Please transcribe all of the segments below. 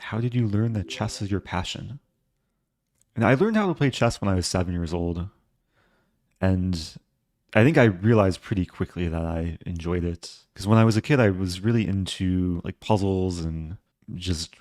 How did you learn that chess is your passion? And I learned how to play chess when I was 7 years old. And I think I realized pretty quickly that I enjoyed it. Because when I was a kid, I was really into like puzzles and just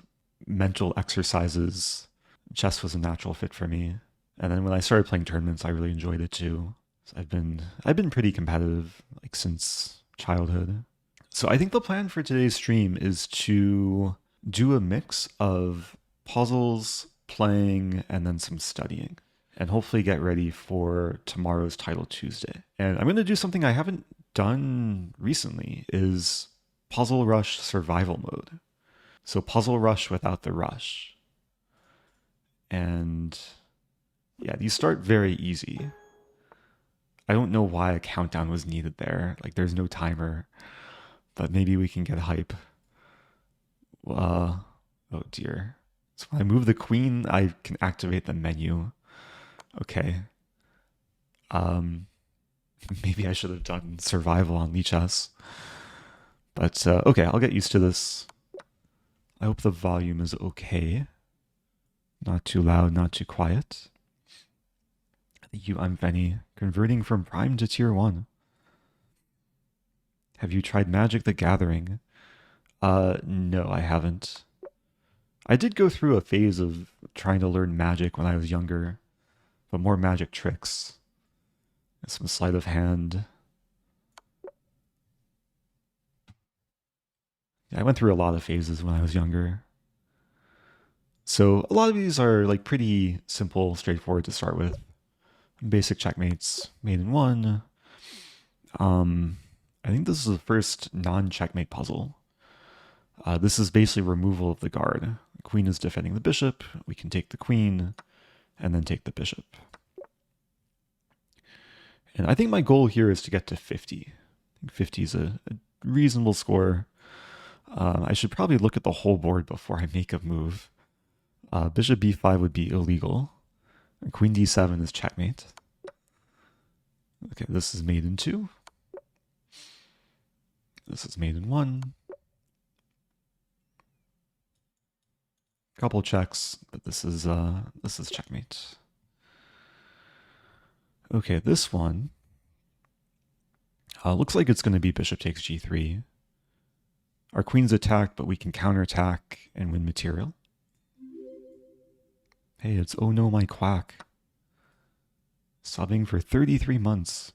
mental exercises. Chess was a natural fit for me. And then when I started playing tournaments, I really enjoyed it too. So I've been pretty competitive like since childhood. So I think the plan for today's stream is to do a mix of puzzles, playing, and then some studying. And hopefully get ready for tomorrow's Title Tuesday. And I'm going to do something I haven't done recently is Puzzle Rush Survival Mode. So Puzzle Rush without the rush. And yeah, these start very easy. I don't know why a countdown was needed there. Like there's no timer, but maybe we can get hype. Oh dear. So when I move the queen, I can activate the menu. Okay. Um, Maybe I should have done survival on Lichess. But okay, I'll get used to this. I hope the volume is okay. Not too loud, not too quiet. Thank you, I'm Benny. Converting from Prime to Tier 1. Have you tried Magic the Gathering? No, I haven't. I did go through a phase of trying to learn Magic when I was younger, but more Magic tricks. Some sleight of hand. I went through a lot of phases when I was younger. So a lot of these are like pretty simple, straightforward to start with. Basic checkmates, mate in one. I think this is the first non-checkmate puzzle. This is basically removal of the guard. The queen is defending the bishop. We can take the queen and then take the bishop. And I think my goal here is to get to 50. I think 50 is a reasonable score. I should probably look at the whole board before I make a move. Bishop b5 would be illegal. And queen d7 is checkmate. Okay, this is mate in 2. This is mate in 1. Couple checks, but this is checkmate. Okay, this one looks like it's going to be bishop takes g3. Our queen's attacked, but we can counterattack and win material. Hey, it's oh no my quack. Subbing for 33 months.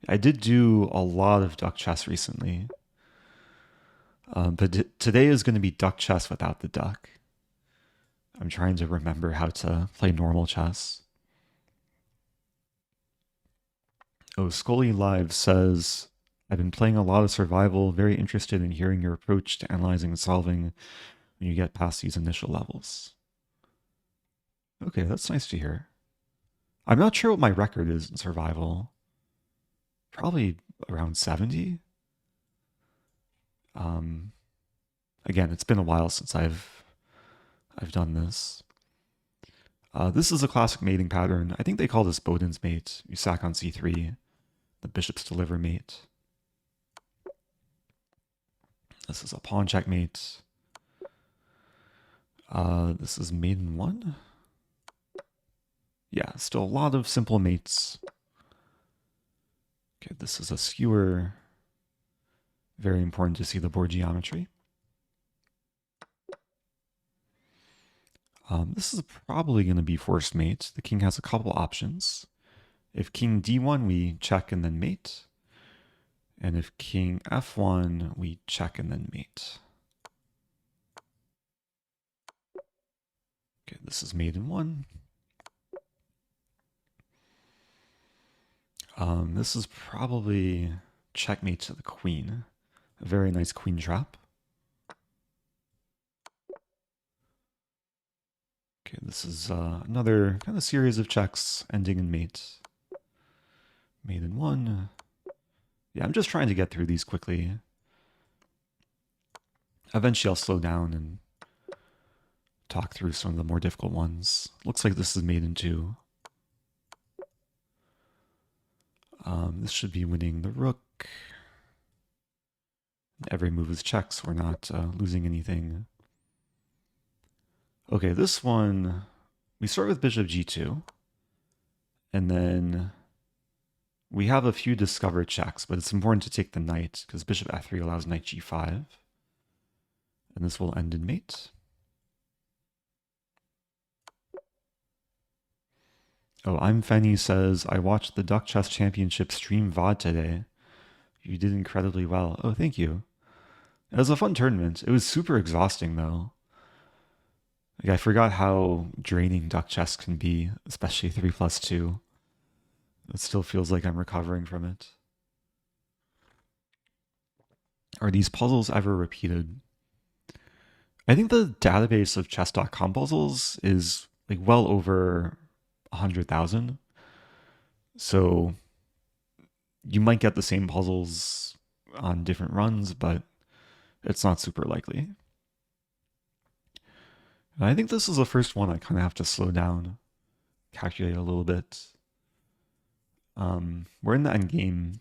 I did do a lot of duck chess recently. But today is going to be duck chess without the duck. I'm trying to remember how to play normal chess. Oh, Scully Live says, I've been playing a lot of survival, very interested in hearing your approach to analyzing and solving when you get past these initial levels. Okay, that's nice to hear. I'm not sure what my record is in survival. Probably around 70. Again, it's been a while since I've done this. This is a classic mating pattern. I think they call this Boden's mate. You sack on c3. The bishops deliver mate. This is a pawn checkmate. This is mate in 1. Yeah, still a lot of simple mates. Okay, this is a skewer. Very important to see the board geometry. This is probably going to be forced mate. The king has a couple options. If king d1, we check and then mate. And if king f1, we check and then mate. Okay, this is mate in 1. This is probably checkmate to the queen. A very nice queen trap. Okay, this is another kind of series of checks ending in mate. Mate in 1. Yeah, I'm just trying to get through these quickly. Eventually I'll slow down and talk through some of the more difficult ones. Looks like this is mate in 2. This should be winning the rook. Every move is checks. We're not losing anything. Okay, this one, we start with bishop g2, and then we have a few discovered checks, but it's important to take the knight because bishop f3 allows knight g5, and this will end in mate. Oh, I'm Fenny says, I watched the Duck Chess Championship stream VOD today. You did incredibly well. Oh, thank you. It was a fun tournament. It was super exhausting, though. Like, I forgot how draining Duck Chess can be, especially 3+2. It still feels like I'm recovering from it. Are these puzzles ever repeated? I think the database of chess.com puzzles is like well over 100,000. So you might get the same puzzles on different runs, but it's not super likely. And I think this is the first one I kind of have to slow down, calculate a little bit. We're in the end game.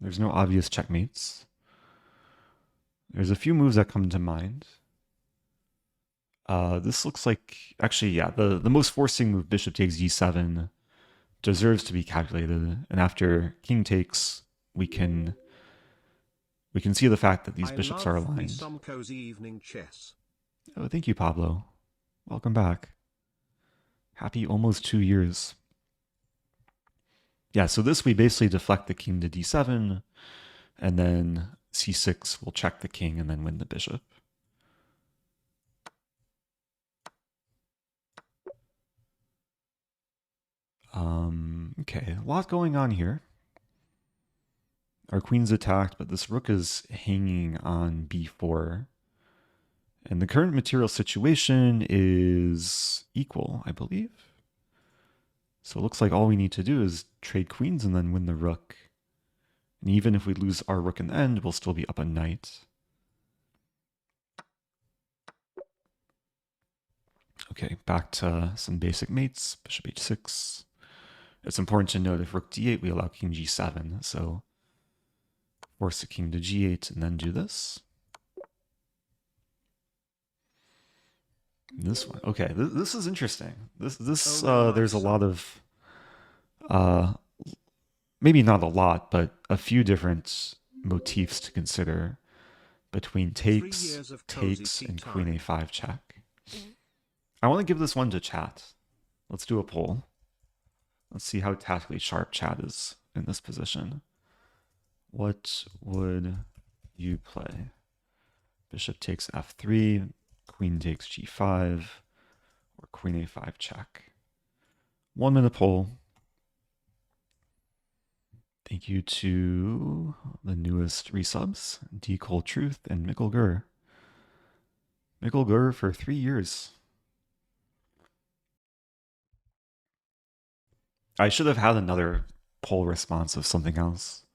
There's no obvious checkmates. There's a few moves that come to mind. This looks like, actually, yeah, the most forcing move, bishop takes d7, deserves to be calculated. And after king takes, we can see the fact that these bishops are aligned. Some cozy evening chess. Oh, thank you, Pablo. Welcome back. Happy almost 2 years. Yeah, so this we basically deflect the king to d7, and then c6 will check the king and then win the bishop. Okay, a lot going on here. Our queen's attacked, but this rook is hanging on b4. And the current material situation is equal, I believe. So it looks like all we need to do is trade queens and then win the rook. And even if we lose our rook in the end, we'll still be up a knight. Okay, back to some basic mates. Bishop h6. It's important to note if rook d8, we allow king g7. So force the king to g8 and then do this. This one. Okay, this is interesting. There's a lot of, maybe not a lot, but a few different motifs to consider between takes, and queen a5 check. I want to give this one to chat. Let's do a poll. Let's see how tactically sharp chat is in this position. What would you play? Bishop takes f3, queen takes g5, or queen a5 check. 1 minute poll. Thank you to the newest resubs, D. Cole Truth and Mikkel Gur. Mikkel Gur for 3 years. I should have had another poll response of something else.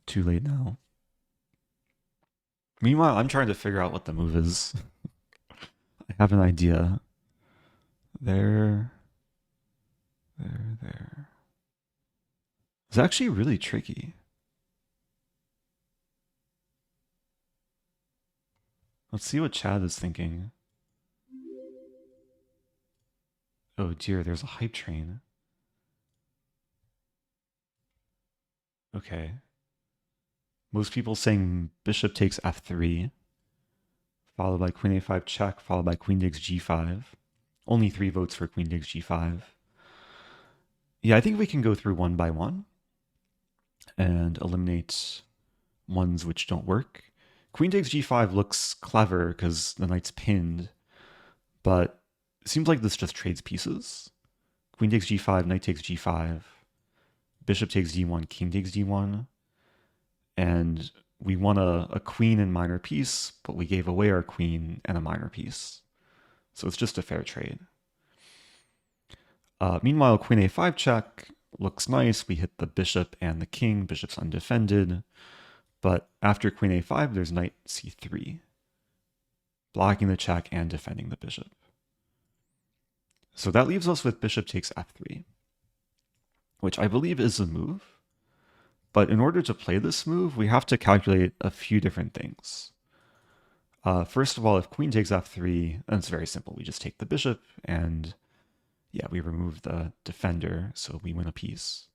Too late now. Meanwhile, I'm trying to figure out what the move is. I have an idea. There. It's actually really tricky. Let's see what Chad is thinking. Oh dear, there's a hype train. Okay. Most people saying bishop takes f3, followed by queen a5 check, followed by queen takes g5. Only 3 votes for queen takes g5. Yeah, I think we can go through one by one and eliminate ones which don't work. Queen takes g5 looks clever because the knight's pinned, but it seems like this just trades pieces. Queen takes g5, knight takes g5, bishop takes d1, king takes d1, and we won a queen and minor piece, but we gave away our queen and a minor piece. So it's just a fair trade. Meanwhile, queen a5 check looks nice. We hit the bishop and the king. Bishop's undefended. But after queen a5, there's knight c3, blocking the check and defending the bishop. So that leaves us with bishop takes f3, which I believe is a move. But in order to play this move, we have to calculate a few different things. First of all, if queen takes f3, then it's very simple. We just take the bishop and yeah, we remove the defender, so we win a piece.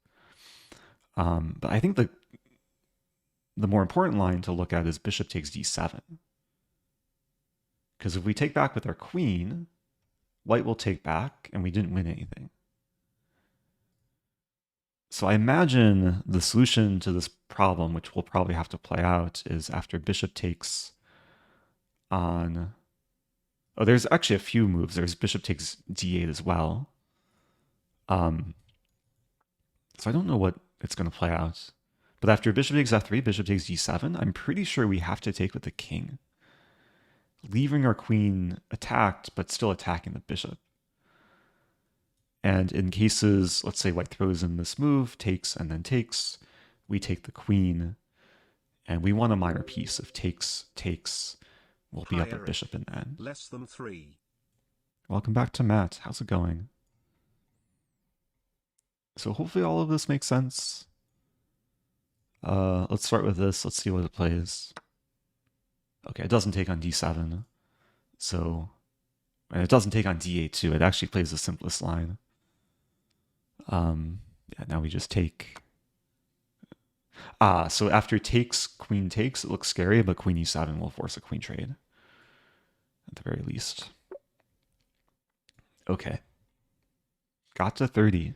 But I think the more important line to look at is bishop takes d7. Because if we take back with our queen, white will take back, and we didn't win anything. So I imagine the solution to this problem, which we'll probably have to play out, is after bishop takes on... Oh, there's actually a few moves. There's bishop takes d8 as well. So I don't know what it's going to play out. But after bishop takes f3, bishop takes d7, I'm pretty sure we have to take with the king, leaving our queen attacked, but still attacking the bishop. And in cases, let's say white throws in this move, takes and then takes, we take the queen, and we want a minor piece. If takes, we'll be up at bishop in the end. Less than 3. Welcome back to Matt. How's it going? So hopefully all of this makes sense. Let's start with this. Let's see what it plays. Okay, it doesn't take on d7. So, and it doesn't take on d8 too. It actually plays the simplest line. Yeah, now we just take. So after takes, queen takes, it looks scary, but queen e7 will force a queen trade. At the very least. Okay. Got to 30.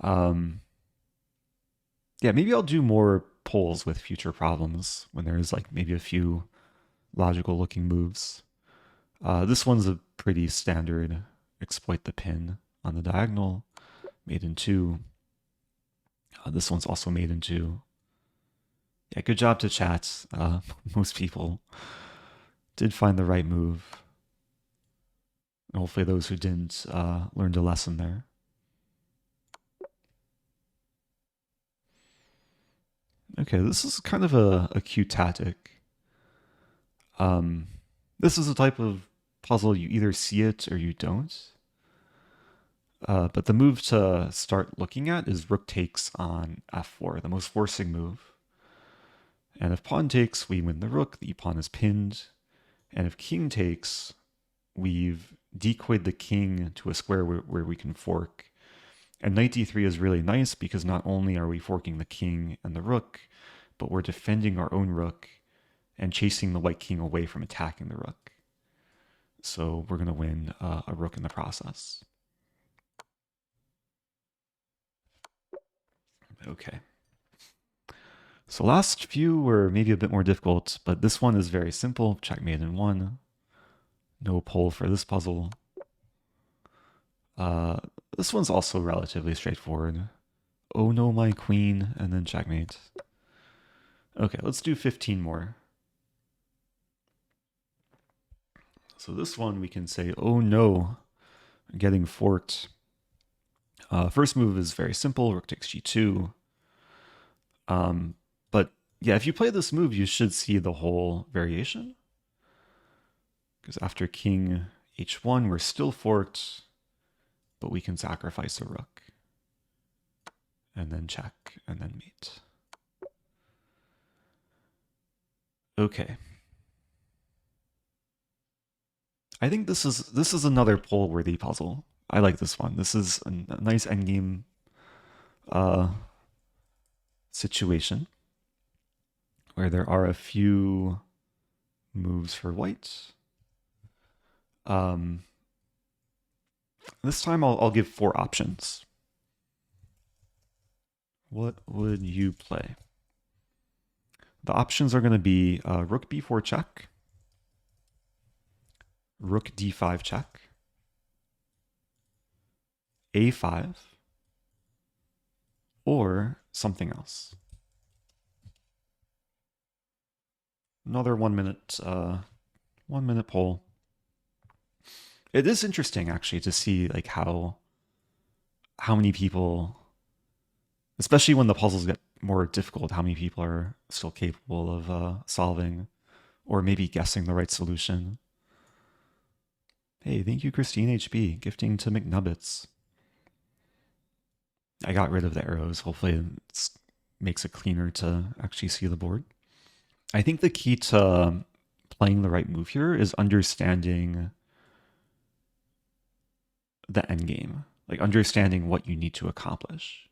Yeah, maybe I'll do more polls with future problems when there's like maybe a few logical looking moves. This one's a pretty standard exploit the pin on the diagonal, made in 2. This one's also made in 2. Yeah, good job to chat. Most people did find the right move. And hopefully those who didn't learned a lesson there. Okay, this is kind of a cute tactic. This is a type of puzzle you either see it or you don't. But the move to start looking at is rook takes on f4, the most forcing move. And if pawn takes, we win the rook, the pawn is pinned. And if king takes, we've decoyed the king to a square where we can fork. And knight d3 is really nice because not only are we forking the king and the rook, but we're defending our own rook and chasing the white king away from attacking the rook. So we're going to win a rook in the process. Okay. So last few were maybe a bit more difficult, but this one is very simple. Checkmate in 1. No pole for this puzzle. This one's also relatively straightforward. Oh no, my queen, and then checkmate. Okay, let's do 15 more. So this one we can say, oh no, getting forked. First move is very simple, rook takes g2. But yeah, if you play this move, you should see the whole variation. Because after king h1, we're still forked, but we can sacrifice a rook. And then check, and then mate. Okay. I think this is another poll-worthy puzzle. I like this one. This is a nice endgame situation where there are a few moves for white. This time I'll give 4 options. What would you play? The options are going to be rook b4 check, rook d5 check, a5, or something else. Another 1 minute, 1 minute poll. It is interesting actually to see like how many people, especially when the puzzles get more difficult, how many people are still capable of solving or maybe guessing the right solution. Hey, thank you, Christine HB, gifting to McNubbits. I got rid of the arrows. Hopefully it makes it cleaner to actually see the board. I think the key to playing the right move here is understanding the end game, like understanding what you need to accomplish.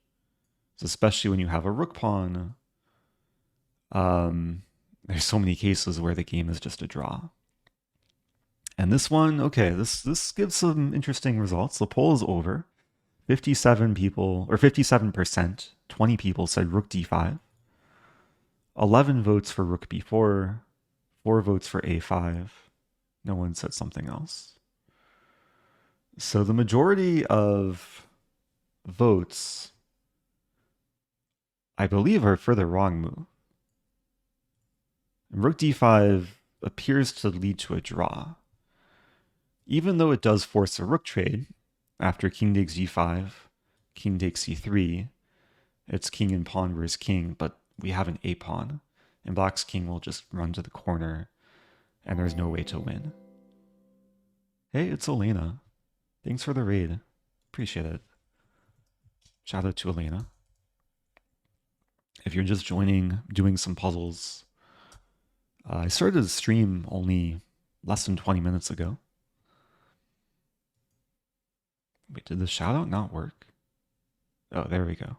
So especially when you have a rook pawn, there's so many cases where the game is just a draw. And this one, okay, this gives some interesting results. The poll is over. 57 people, or 57%, 20 people said rook d5. 11 votes for rook b4, 4 votes for a5. No one said something else. So the majority of votes, I believe, are for the wrong move. And rook d5 appears to lead to a draw. Even though it does force a rook trade, after king takes g5, king takes c3, it's king and pawn versus king, but we have an a pawn, and black's king will just run to the corner, and there's no way to win. Hey, it's Elena. Thanks for the raid. Appreciate it. Shout out to Elena. If you're just joining, doing some puzzles, I started the stream only less than 20 minutes ago. Wait, did the shout out not work? Oh, there we go.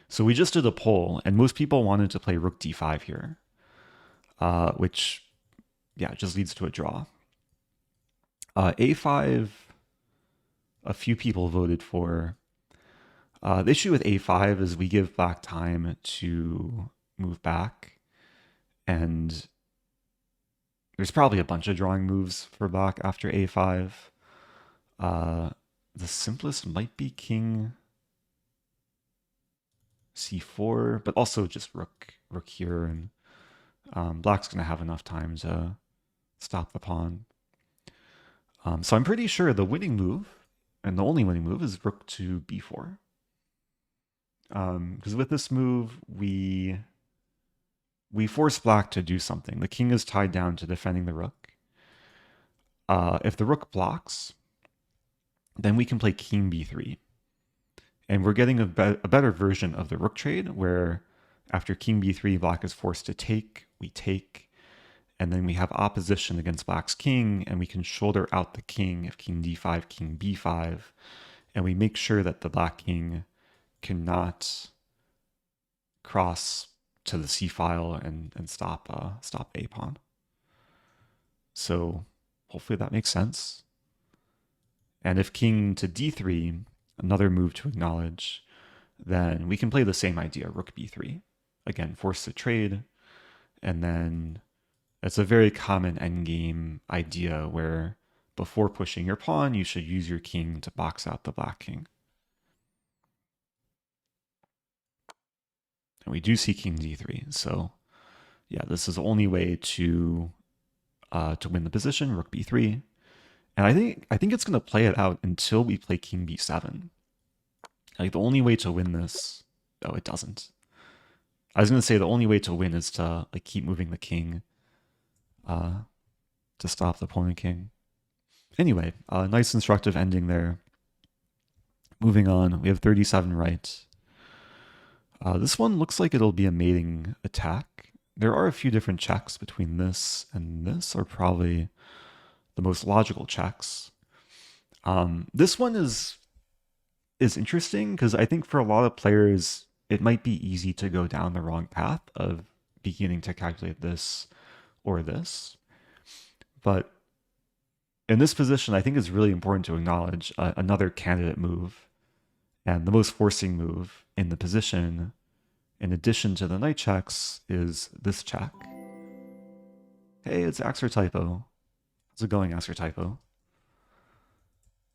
So we just did a poll, and most people wanted to play rook d5 here, which, yeah, just leads to a draw. a5, a few people voted for. The issue with a5 is we give black time to move back, and there's probably a bunch of drawing moves for black after a5. The simplest might be king c4, but also just rook here, and black's going to have enough time to stop the pawn. So I'm pretty sure the winning move, and the only winning move, is rook to b4. Because with this move, we force black to do something. The king is tied down to defending the rook. If the rook blocks, then we can play king b3. And we're getting a better version of the rook trade, where after king b3, black is forced to take, we take, and then we have opposition against black's king, and we can shoulder out the king if king d5, king b5, and we make sure that the black king cannot cross to the c file and stop a pawn. So hopefully that makes sense. And if king to d3, another move to acknowledge, then we can play the same idea, rook b3. Again, force the trade, and then it's a very common endgame idea where before pushing your pawn, you should use your king to box out the black king. And we do see king d3, so yeah, this is the only way to win the position, rook b3. And I think it's going to play it out until we play king b7. Like the only way to win this, oh, it doesn't. I was going to say the only way to win is to like keep moving the king to stop the opponent king. Anyway, nice instructive ending there. Moving on, we have 37 right. This one looks like it'll be a mating attack. There are a few different checks between this and this are probably the most logical checks. This one is interesting because I think for a lot of players, it might be easy to go down the wrong path of beginning to calculate this or this. But in this position, I think it's really important to acknowledge another candidate move. And the most forcing move in the position, in addition to the knight checks, is this check. Hey, it's Axer Typo. How's it going, Axer Typo?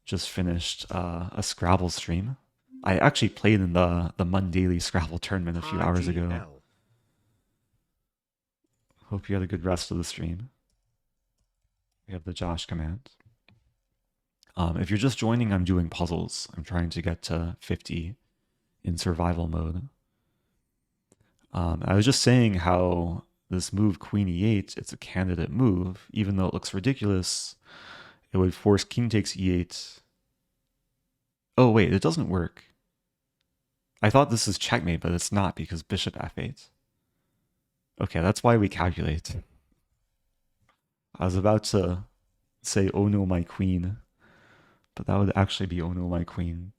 Just finished a Scrabble stream. I actually played in the Mondaily Scrabble tournament a few hours ago. RGL. Hope you had a good rest of the stream. We have the Josh command. If you're just joining, I'm doing puzzles. I'm trying to get to 50 in survival mode. I was just saying how this move, queen e8, it's a candidate move. Even though it looks ridiculous, it would force king takes e8. Oh, wait, it doesn't work. I thought this is checkmate, but it's not because bishop f8. Okay, that's why we calculate. I was about to say, oh no, my queen, but that would actually be oh no, my queen.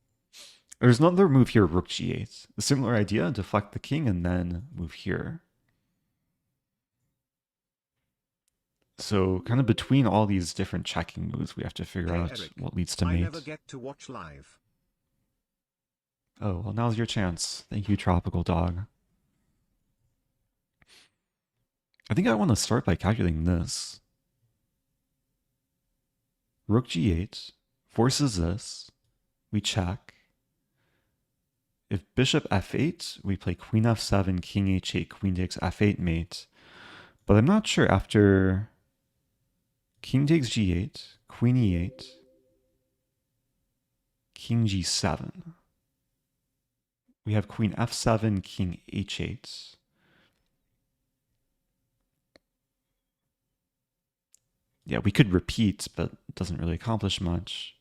There's another move here, rook g8. A similar idea, deflect the king and then move here. So kind of between all these different checking moves, we have to figure out Eric, what leads to I mate. never get to watch live. Oh, well, now's your chance. Thank you, Tropical Dog. I think I want to start by calculating this. Rook g8 forces this. We check. If bishop f8, we play queen f7, king h8, queen takes f8 mate. But I'm not sure after king takes g8, queen e8, king g7. We have queen f7, king h8. Yeah, we could repeat, but it doesn't really accomplish much.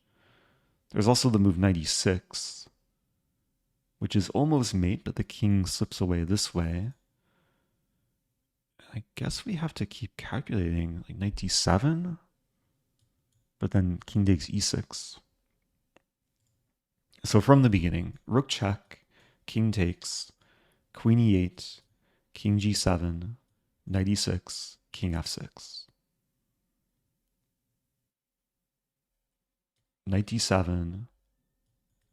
There's also the move knight e6, which is almost mate, but the king slips away this way. I guess we have to keep calculating, like knight d7, but then king takes e6. So from the beginning, rook check, king takes, queen e8, king g7, knight e6, king f6. Knight d7,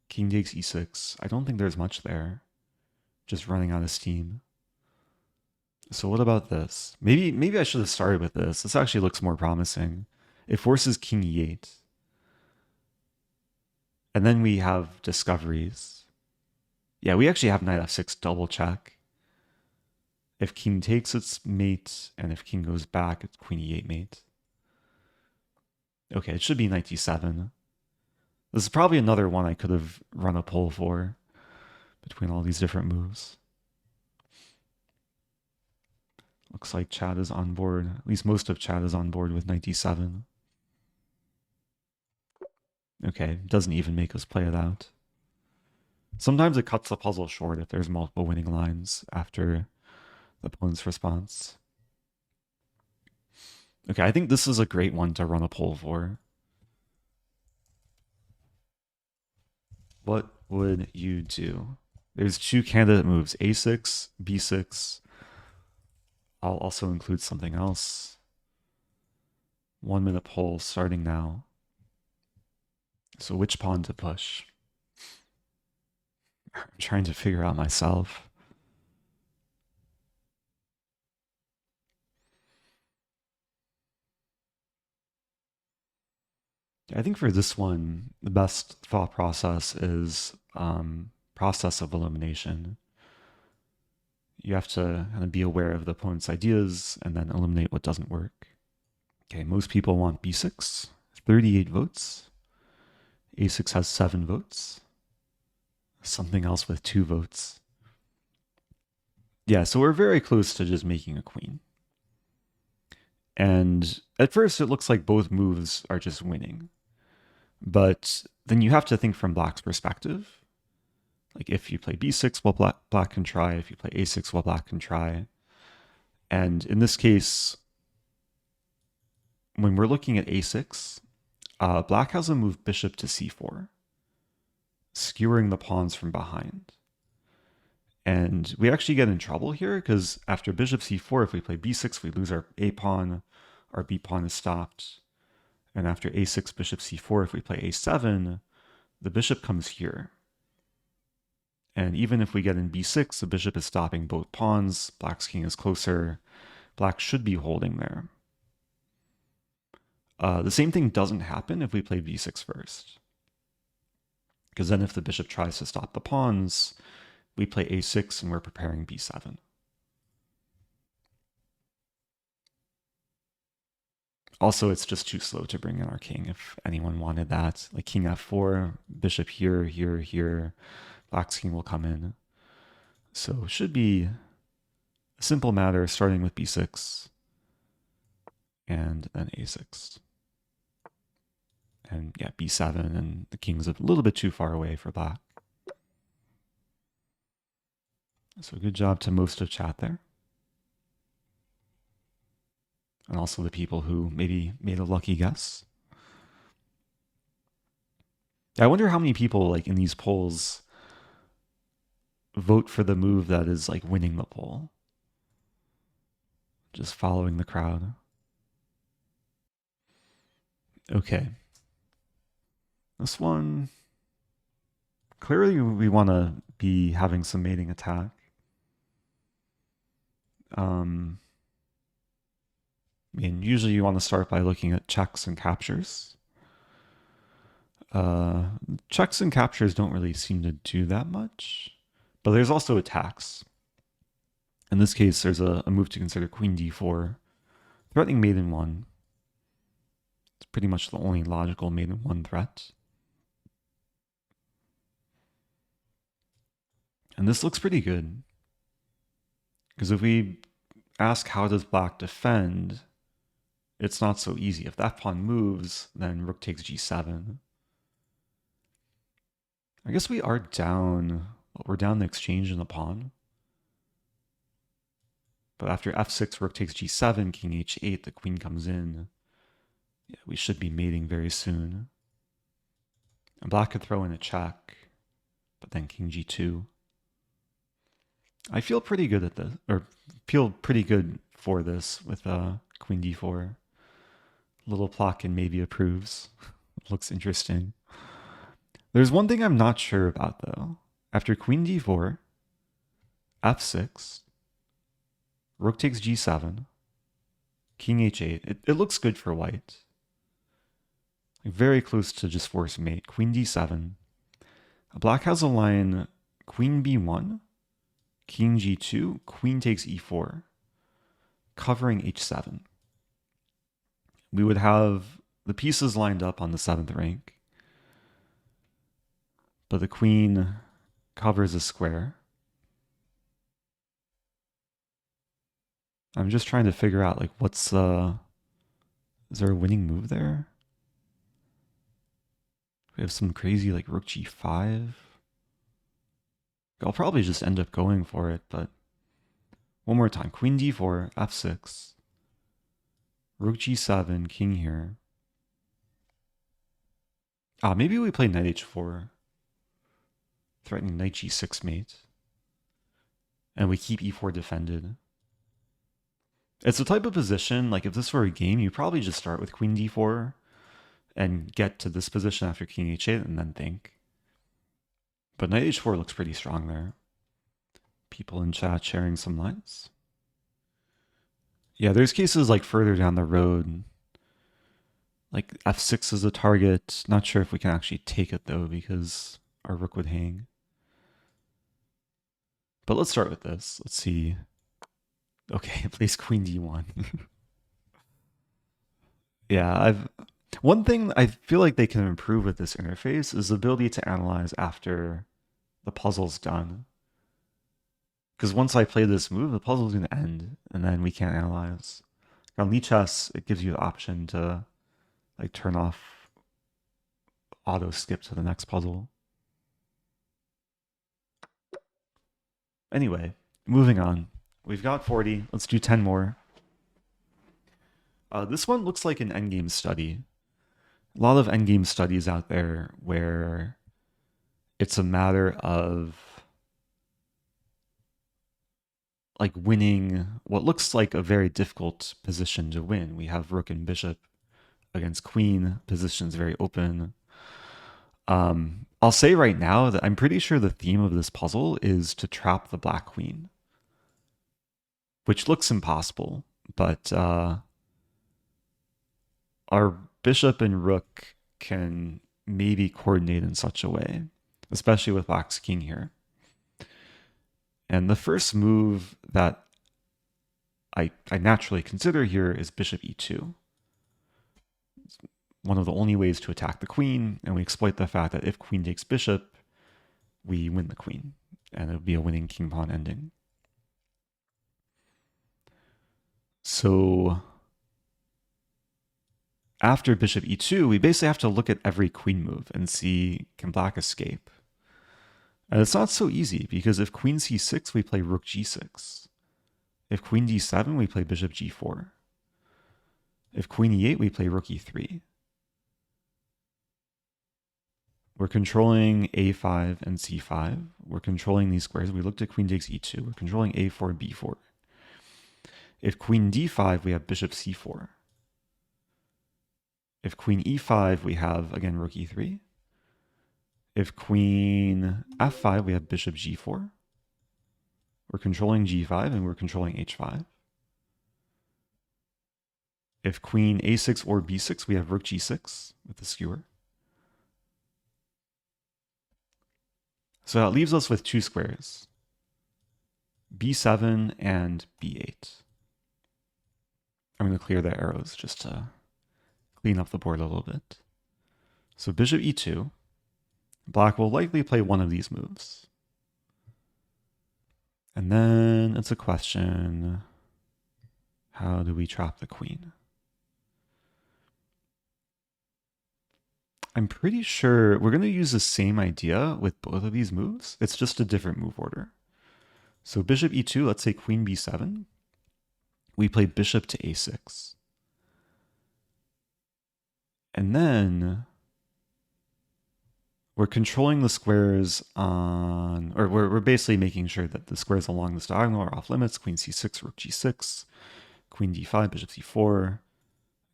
king takes e6. I don't think there's much there. Just running out of steam. So what about this? Maybe I should have started with this. This actually looks more promising. It forces king e8. And then we have discoveries. Yeah, we actually have knight f6 double check. If king takes, it's mate, and if king goes back, it's queen e8 mate. Okay, it should be knight d7. This is probably another one I could have run a poll for between all these different moves. Looks like chat is on board. At least most of chat is on board with knight d7. Okay, doesn't even make us play it out. Sometimes it cuts the puzzle short if there's multiple winning lines after the opponent's response. Okay, I think this is a great one to run a poll for. What would you do? There's two candidate moves, a6, b6. I'll also include something else. 1 minute poll starting now. So which pawn to push? I'm trying to figure out myself. I think for this one, the best thought process is process of elimination. You have to kind of be aware of the opponent's ideas and then eliminate what doesn't work. Okay, most people want b6, 38 votes. a6 has 7 votes. Something else with 2 votes. Yeah, so we're very close to just making a queen. And at first it looks like both moves are just winning. But then you have to think from black's perspective. Like if you play b6, well, black can try. If you play a6, well, black can try. And in this case, when we're looking at a6, black has a move bishop to c4, skewering the pawns from behind. And we actually get in trouble here because after bishop c4, if we play b6, we lose our a pawn, our b pawn is stopped. And after a6, bishop c4, if we play a7, the bishop comes here. And even if we get in b6, the bishop is stopping both pawns. Black's king is closer. Black should be holding there. The same thing doesn't happen if we play b6 first. Because then if the bishop tries to stop the pawns, we play a6 and we're preparing b7. Also, it's just too slow to bring in our king if anyone wanted that. Like king f4, bishop here, here, here. Black's king will come in. So it should be a simple matter starting with b6 and then a6. And yeah, b7, and the king's a little bit too far away for black. So good job to most of chat there. And also the people who maybe made a lucky guess. I wonder how many people like in these polls vote for the move that is like winning the poll. Just following the crowd. Okay. This one, clearly we want to be having some mating attack. I mean, usually you want to start by looking at checks and captures. Checks and captures don't really seem to do that much, but there's also attacks. In this case, there's a move to consider queen d4, threatening mate in 1. It's pretty much the only logical mate in 1 threat. And this looks pretty good, because if we ask how does black defend, it's not so easy. If that pawn moves, then rook takes g7. I guess we are down. We're down the exchange in the pawn. But after f6, rook takes g7, king h8, the queen comes in. Yeah, we should be mating very soon. And black could throw in a check, but then king g2. I feel pretty good at this, or feel pretty good for this with queen d4. Little Plotkin maybe approves. Looks interesting. There's one thing I'm not sure about though. After queen d4, f6, rook takes g7, king h8. It looks good for white. Like very close to just force mate. Queen d7. Black has a line queen b1, king g2, queen takes e4, covering h7. We would have the pieces lined up on the 7th rank, but the queen covers a square. I'm just trying to figure out like what's is there a winning move there? We have some crazy like rook g5. I'll probably just end up going for it, but one more time. Queen d4, f6, rook g7, king here. Maybe we play knight h4, threatening knight g6 mate, and we keep e4 defended. It's the type of position, like if this were a game, you probably just start with queen d4 and get to this position after king h8 and then think. But knight h4 looks pretty strong there. People in chat sharing some lines. Yeah, there's cases like further down the road, like f6 is a target. Not sure if we can actually take it though, because our rook would hang. But let's start with this. Let's see. Okay, it plays queen d1. Yeah, one thing I feel like they can improve with this interface is the ability to analyze after the puzzle's done. Because once I play this move, the puzzle's going to end, and then we can't analyze. On Lichess, it gives you the option to like turn off auto skip to the next puzzle. Anyway, moving on. We've got 40. Let's do 10 more. This one looks like an endgame study. A lot of endgame studies out there where it's a matter of like winning what looks like a very difficult position to win. We have rook and bishop against queen. Position's very open. I'll say right now that I'm pretty sure the theme of this puzzle is to trap the black queen, which looks impossible, but our bishop and rook can maybe coordinate in such a way, especially with black's king here. And the first move that I naturally consider here is bishop e2. It's one of the only ways to attack the queen, and we exploit the fact that if queen takes bishop, we win the queen, and it'll be a winning king-pawn ending. So after bishop e2, we basically have to look at every queen move and see, can black escape? And it's not so easy because if queen c6, we play rook g6. If queen d7, we play bishop g4. If queen e8, we play rook e3. We're controlling a5 and c5. We're controlling these squares. We looked at queen takes e2. We're controlling a4, b4. If queen d5, we have bishop c4. If queen e5, we have, again, rook e3. If queen f5, we have bishop g4. We're controlling g5 and we're controlling h5. If queen a6 or b6, we have rook g6 with the skewer. So that leaves us with two squares, b7 and b8. I'm going to clear the arrows just to clean up the board a little bit. So bishop e2, black will likely play one of these moves. And then it's a question, how do we trap the queen? I'm pretty sure we're going to use the same idea with both of these moves. It's just a different move order. So bishop e2, let's say queen b7. We play bishop to a6. And then we're controlling the squares on, or we're basically making sure that the squares along this diagonal are off limits. Queen c6, rook g6, queen d5, bishop c4.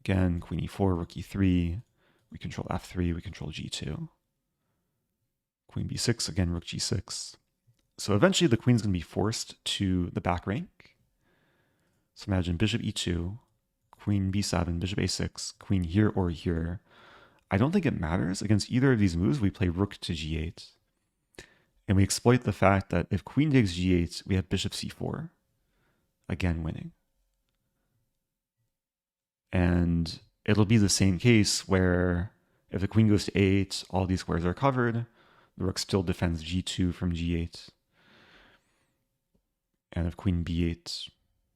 Again, queen e4, rook e3. We control f3, we control g2. Queen b6, again, rook g6. So eventually the queen's going to be forced to the back rank. So imagine bishop e2, queen b7, bishop a6, queen here or here. I don't think it matters. Against either of these moves, we play rook to g8. And we exploit the fact that if queen takes g8, we have bishop c4, again winning. And it'll be the same case where if the queen goes to a8, all these squares are covered. The rook still defends g2 from g8. And if queen b8,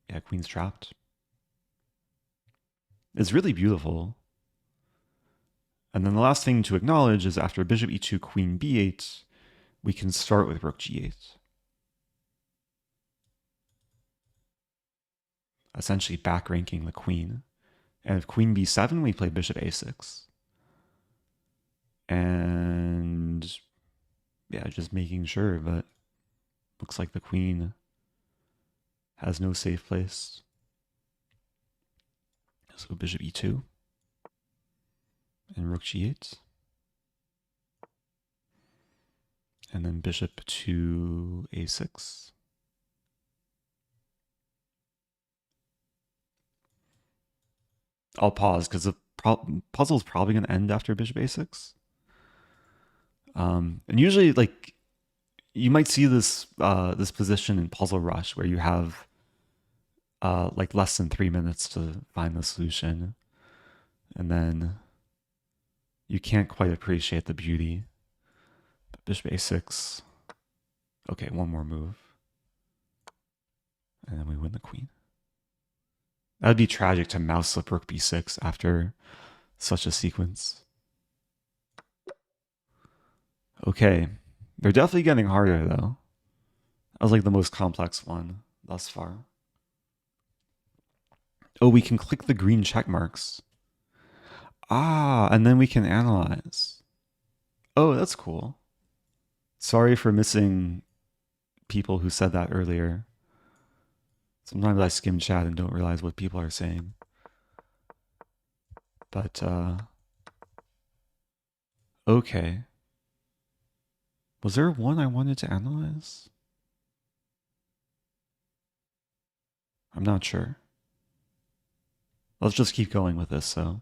yeah, queen's trapped. It's really beautiful. And then the last thing to acknowledge is after bishop e2, queen b8, we can start with rook g8. Essentially back ranking the queen. And if queen b7, we play bishop a6. And yeah, just making sure, but looks like the queen has no safe place. So bishop e2 and rook g8. And then bishop to a6. I'll pause because the puzzle is probably going to end after bishop a6. And usually, like, you might see this this position in Puzzle Rush where you have like less than 3 minutes to find the solution, and then you can't quite appreciate the beauty. But bishop a6. Okay, one more move, and then we win the queen. That would be tragic to mouse slip rook b6 after such a sequence. Okay, they're definitely getting harder though. That was like the most complex one thus far. Oh, we can click the green check marks. Ah, and then we can analyze. Oh, that's cool. Sorry for missing people who said that earlier. Sometimes I skim chat and don't realize what people are saying. But, okay. Was there one I wanted to analyze? I'm not sure. Let's just keep going with this, so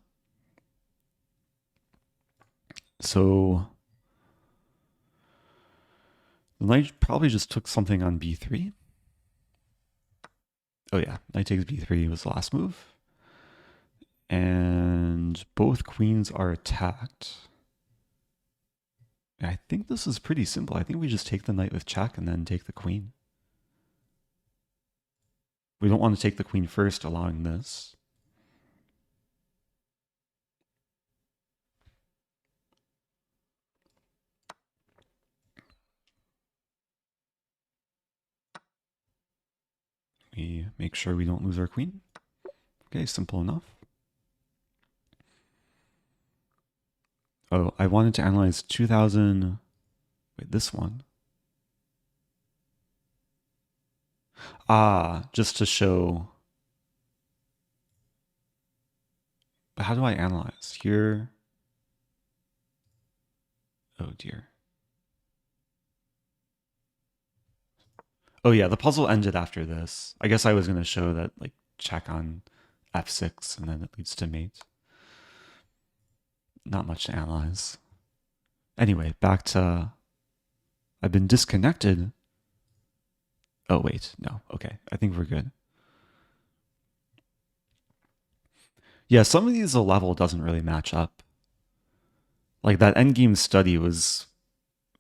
the knight probably just took something on b3. Oh yeah, knight takes b3 was the last move. And both queens are attacked. I think this is pretty simple. I think we just take the knight with check and then take the queen. We don't want to take the queen first, allowing this. We make sure we don't lose our queen. Okay, simple enough. Oh, I wanted to analyze 2000. Wait, this one. Ah, just to show. But how do I analyze? Here. Oh dear. Oh yeah, the puzzle ended after this. I guess I was going to show that, like, check on f6 and then it leads to mate. Not much to analyze. Anyway, back to... I've been disconnected. Oh wait, no. Okay, I think we're good. Yeah, some of these the level doesn't really match up. Like that endgame study was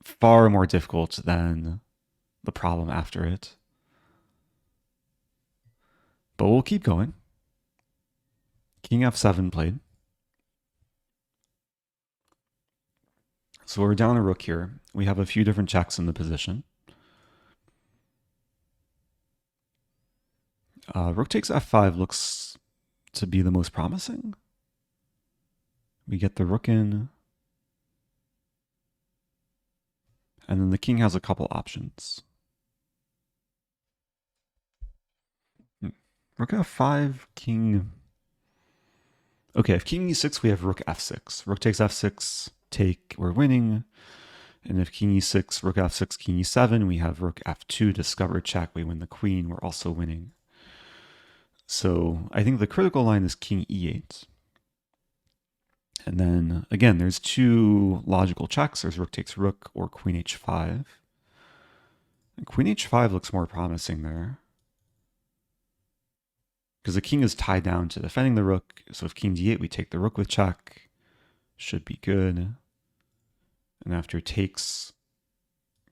far more difficult than the problem after it. But we'll keep going. King f7 played. So we're down a rook here. We have a few different checks in the position. Rook takes f5 looks to be the most promising. We get the rook in. And then the king has a couple options. Rook f5, king... Okay, if king e6, we have rook f6. Rook takes f6, take, we're winning. And if king e6, rook f6, king e7, we have rook f2, discover check, we win the queen, we're also winning. So I think the critical line is king e8. And then, again, there's two logical checks. There's rook takes rook or queen h5. And queen h5 looks more promising there, because the king is tied down to defending the rook. So if king d8, we take the rook with check. Should be good. And after takes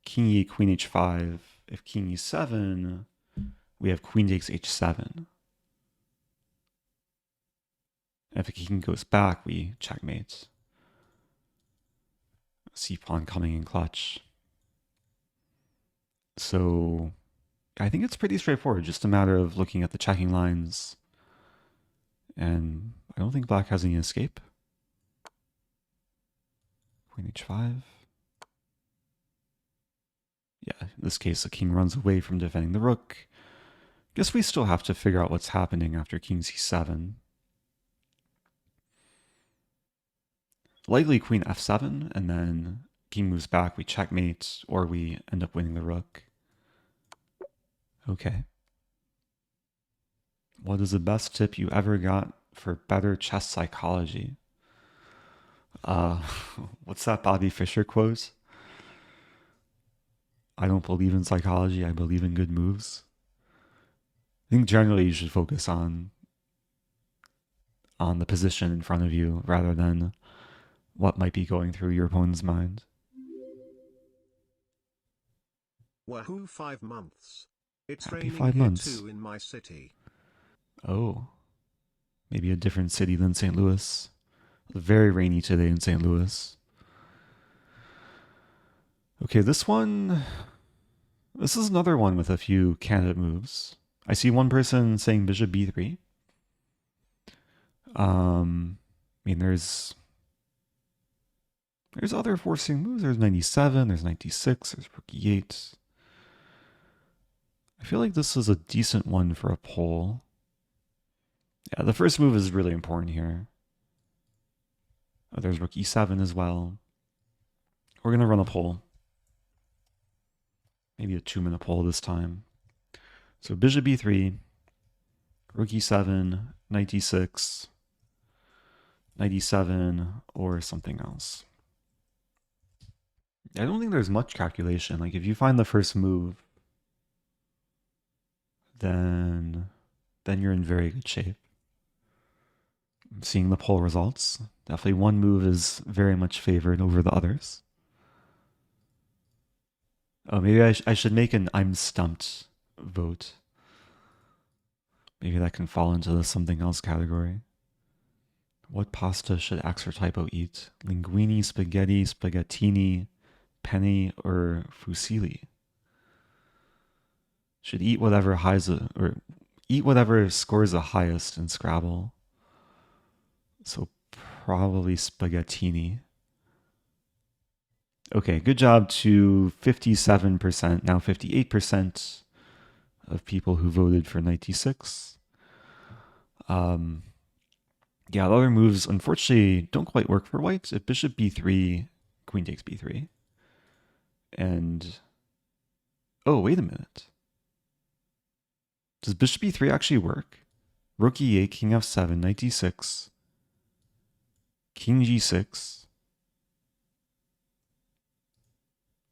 king e8, queen h5, if king e7, we have queen takes h7. If the king goes back, we checkmate. C-pawn coming in clutch. So I think it's pretty straightforward, just a matter of looking at the checking lines. And I don't think black has any escape. Queen h5. Yeah, in this case, the king runs away from defending the rook. Guess we still have to figure out what's happening after king c7. Likely queen f7, and then king moves back, we checkmate, or we end up winning the rook. Okay. What is the best tip you ever got for better chess psychology? What's that Bobby Fischer quote? I don't believe in psychology, I believe in good moves. I think generally you should focus on the position in front of you rather than what might be going through your opponent's mind. Wahoo, 5 months. It's Happy raining 5 here months. too in my city. Oh, maybe a different city than St. Louis. Very rainy today in St. Louis. Okay, this is another one with a few candidate moves. I see one person saying bishop b3. I mean, there's other forcing moves. There's 97, there's 96, there's rook e8. I feel like this is a decent one for a poll. Yeah, the first move is really important here. Oh, there's rook e7 as well. We're going to run a poll. Maybe a 2-minute poll this time. So bishop b3, rook e7, knight d6, knight e7, or something else. I don't think there's much calculation. Like, if you find the first move, then you're in very good shape. I'm seeing the poll results. Definitely one move is very much favored over the others. Oh, maybe I should make an I'm stumped vote. Maybe that can fall into the something else category. What pasta should Axer-typo eat? Linguine, spaghetti, spaghettini, penne, or fusilli? Should eat whatever or eat whatever scores the highest in Scrabble. So probably spaghettini. Okay, good job to 57%, now 58% of people who voted for knight d6. Yeah, the other moves, unfortunately, don't quite work for white. If bishop b3, queen takes b3. And, oh, wait a minute. Does bishop b3 actually work? Rook e8, king f7, knight d6, king g6.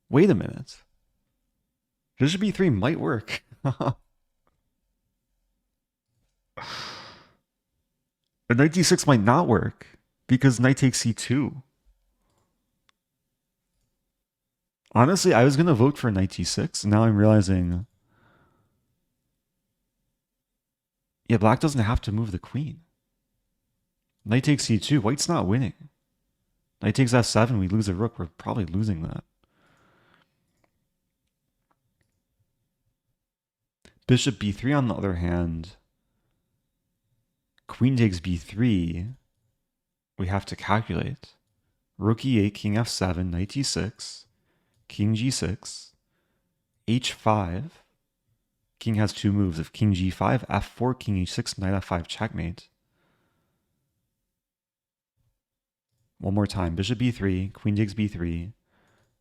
Wait a minute. Bishop b3 might work. But knight d6 might not work because knight takes c2. Honestly, I was going to vote for knight d6. And now I'm realizing, yeah, black doesn't have to move the queen. Knight takes c2. White's not winning. Knight takes f7. We lose a rook. We're probably losing that. Bishop b3, on the other hand, queen takes b3. We have to calculate. Rook e8, king f7, knight d6, king g6, h5. King has two moves of king g5, f4, king h6, knight f5, checkmate. One more time. Bishop b3, queen takes b3,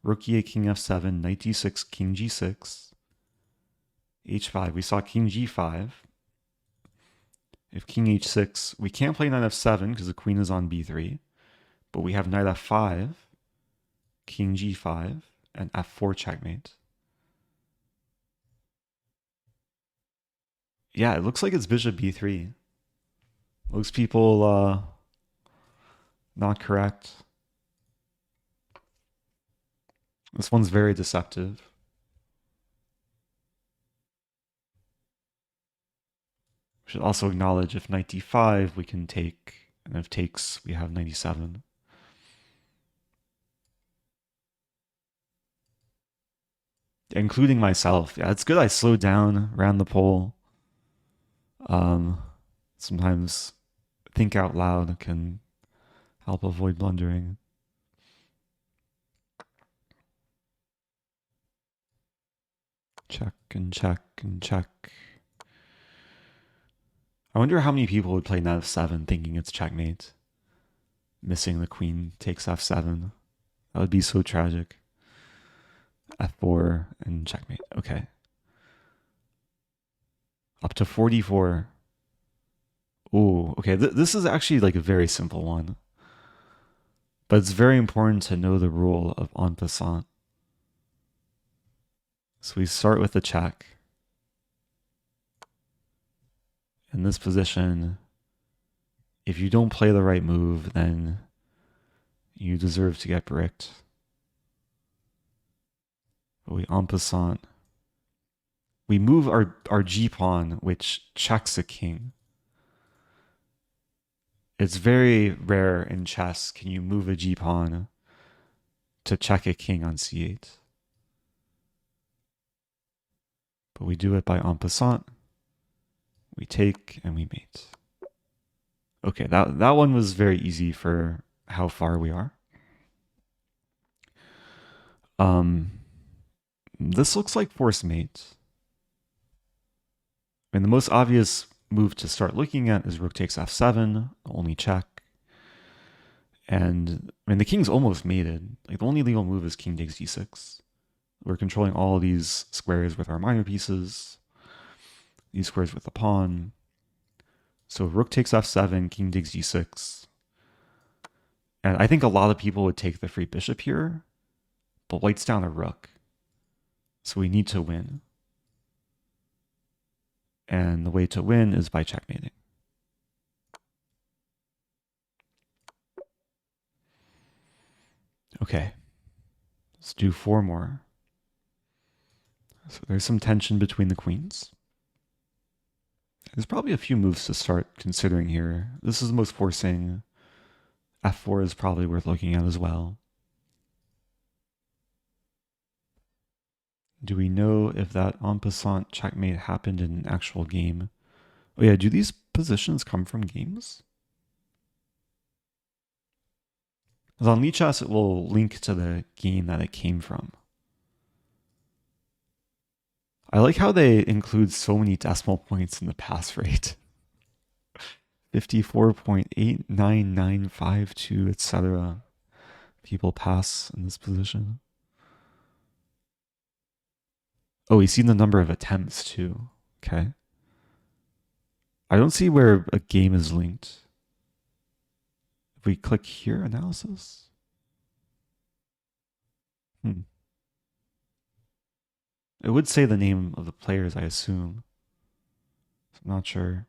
rook e8, king f7, knight d6, king g6, h5. We saw king g5. If king h6, we can't play knight f7 because the queen is on b3, but we have knight f5, king g5, and f4 checkmate. Yeah, it looks like it's bishop b3. Most people not correct. This one's very deceptive. We should also acknowledge if knight d5, we can take, and if takes, we have 97. Including myself. Yeah, it's good I slowed down, ran the poll. Sometimes think out loud can help avoid blundering. Check and check and check. I wonder how many people would play knight f7 thinking it's checkmate. Missing the queen takes f7. That would be so tragic. f4 and checkmate. Okay. Up to 44. Ooh, okay. This is actually like a very simple one. But it's very important to know the rule of en passant. So we start with the check. In this position, if you don't play the right move, then you deserve to get bricked. But we en passant. We move our g-pawn, which checks a king. It's very rare in chess can you move a g-pawn to check a king on c8. But we do it by en passant. We take and we mate. Okay, that one was very easy for how far we are. This looks like forced mate. I mean, the most obvious move to start looking at is rook takes f7, only check. And I mean, the king's almost mated. Like the only legal move is king takes d6. We're controlling all of these squares with our minor pieces. These squares with the pawn. So rook takes f7, king takes d6. And I think a lot of people would take the free bishop here, but white's down a rook. So we need to win. And the way to win is by checkmating. Okay, let's do 4 more. So there's some tension between the queens. There's probably a few moves to start considering here. This is the most forcing. f4 is probably worth looking at as well. Do we know if that en passant checkmate happened in an actual game? Oh yeah, do these positions come from games? Because on Lichess, it will link to the game that it came from. I like how they include so many decimal points in the pass rate. 54.89952, etc. People pass in this position. Oh, we see the number of attempts too. Okay. I don't see where a game is linked. If we click here, analysis. It would say the name of the players, I assume. I'm not sure.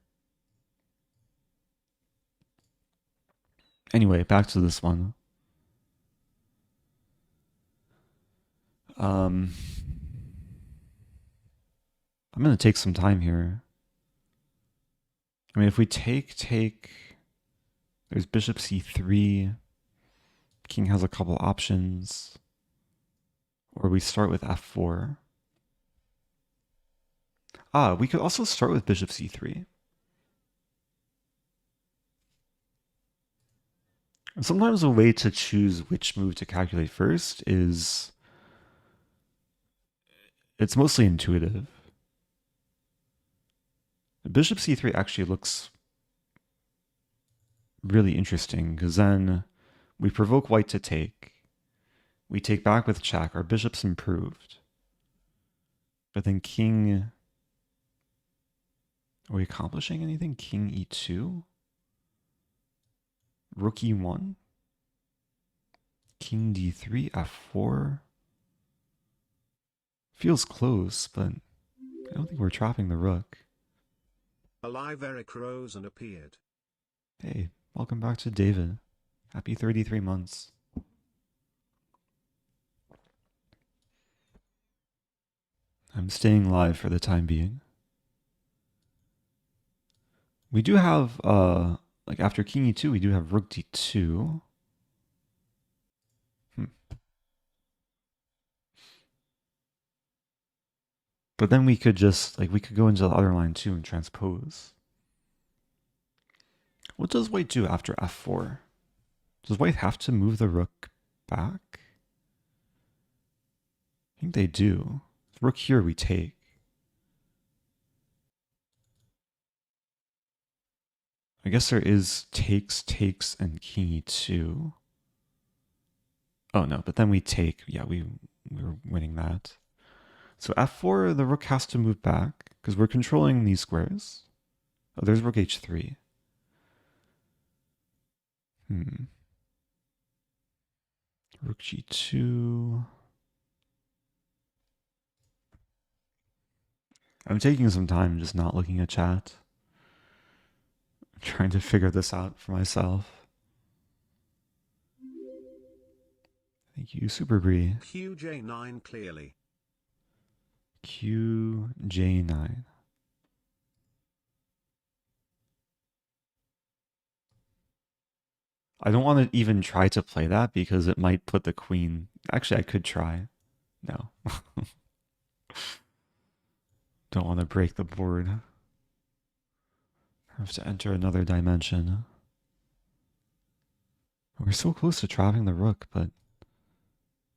Anyway, back to this one. I'm going to take some time here. I mean, if we take, there's bishop c3. King has a couple options. Or we start with f4. We could also start with bishop c3. And sometimes a way to choose which move to calculate first is, it's mostly intuitive. Bishop c3 actually looks really interesting because then we provoke white to take. We take back with check. Our bishop's improved. But then king... Are we accomplishing anything? King e2? Rook e1? King d3, f4? Feels close, but I don't think we're trapping the rook. A live Eric Rosen appeared. Hey, welcome back to David. Happy 33 months. I'm staying live for the time being. We do have, like after king e2, we do have rook d2. But then we could just, like, we could go into the other line too and transpose. What does white do after f4? Does white have to move the rook back? I think they do. Rook here we take. I guess there is takes, and king e2. Oh no, but then we take. Yeah, we were winning that. So f4, the rook has to move back because we're controlling these squares. Oh, there's rook h3. Rook g2. I'm taking some time just not looking at chat. I'm trying to figure this out for myself. Thank you, Super Bree. QJ9 clearly. QJ9. I don't want to even try to play that because it might put the queen... Actually, I could try. No. Don't want to break the board. I have to enter another dimension. We're so close to trapping the rook, but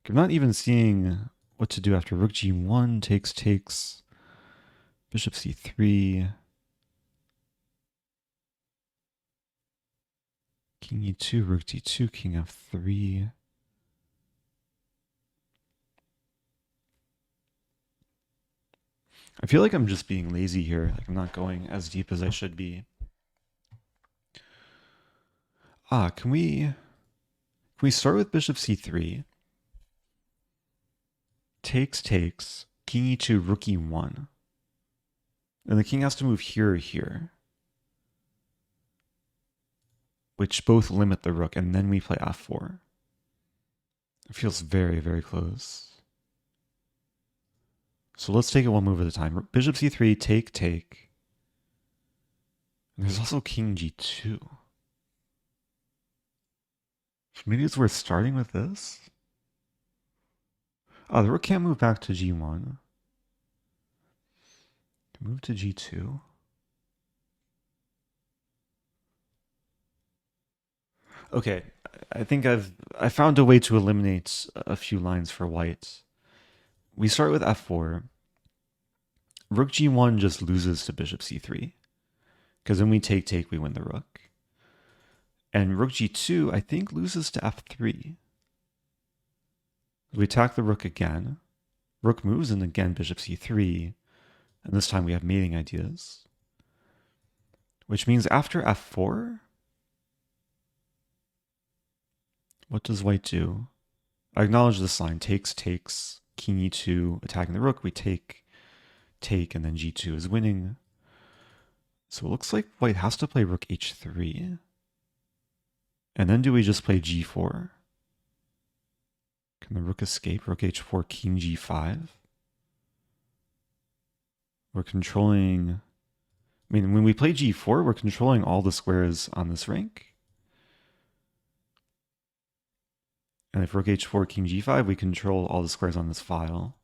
I'm not even seeing what to do after rook g1, takes, bishop c3, king e2, rook d2, king f3. I feel like I'm just being lazy here. Like I'm not going as deep as I should be. Can we start with bishop c3? Takes, king e2, rook e1. And the king has to move here or here, which both limit the rook, and then we play f4. It feels very, very close. So let's take it one move at a time. Bishop c3, take. And there's also king g2. Maybe it's worth starting with this? Oh, the rook can't move back to g1. Move to g2. Okay, I think I found a way to eliminate a few lines for white. We start with f4. Rook g1 just loses to bishop c3. Because when we take, we win the rook. And rook g2, I think, loses to f3. We attack the rook again. Rook moves, and again bishop c3. And this time we have mating ideas. Which means after f4, what does white do? I acknowledge this line. Takes, king e2, attacking the rook. We take, and then g2 is winning. So it looks like white has to play rook h3. And then do we just play g4? Can the rook escape? Rook h4, king g5. We're controlling... I mean, when we play g4, we're controlling all the squares on this rank. And if rook h4, king g5, we control all the squares on this file.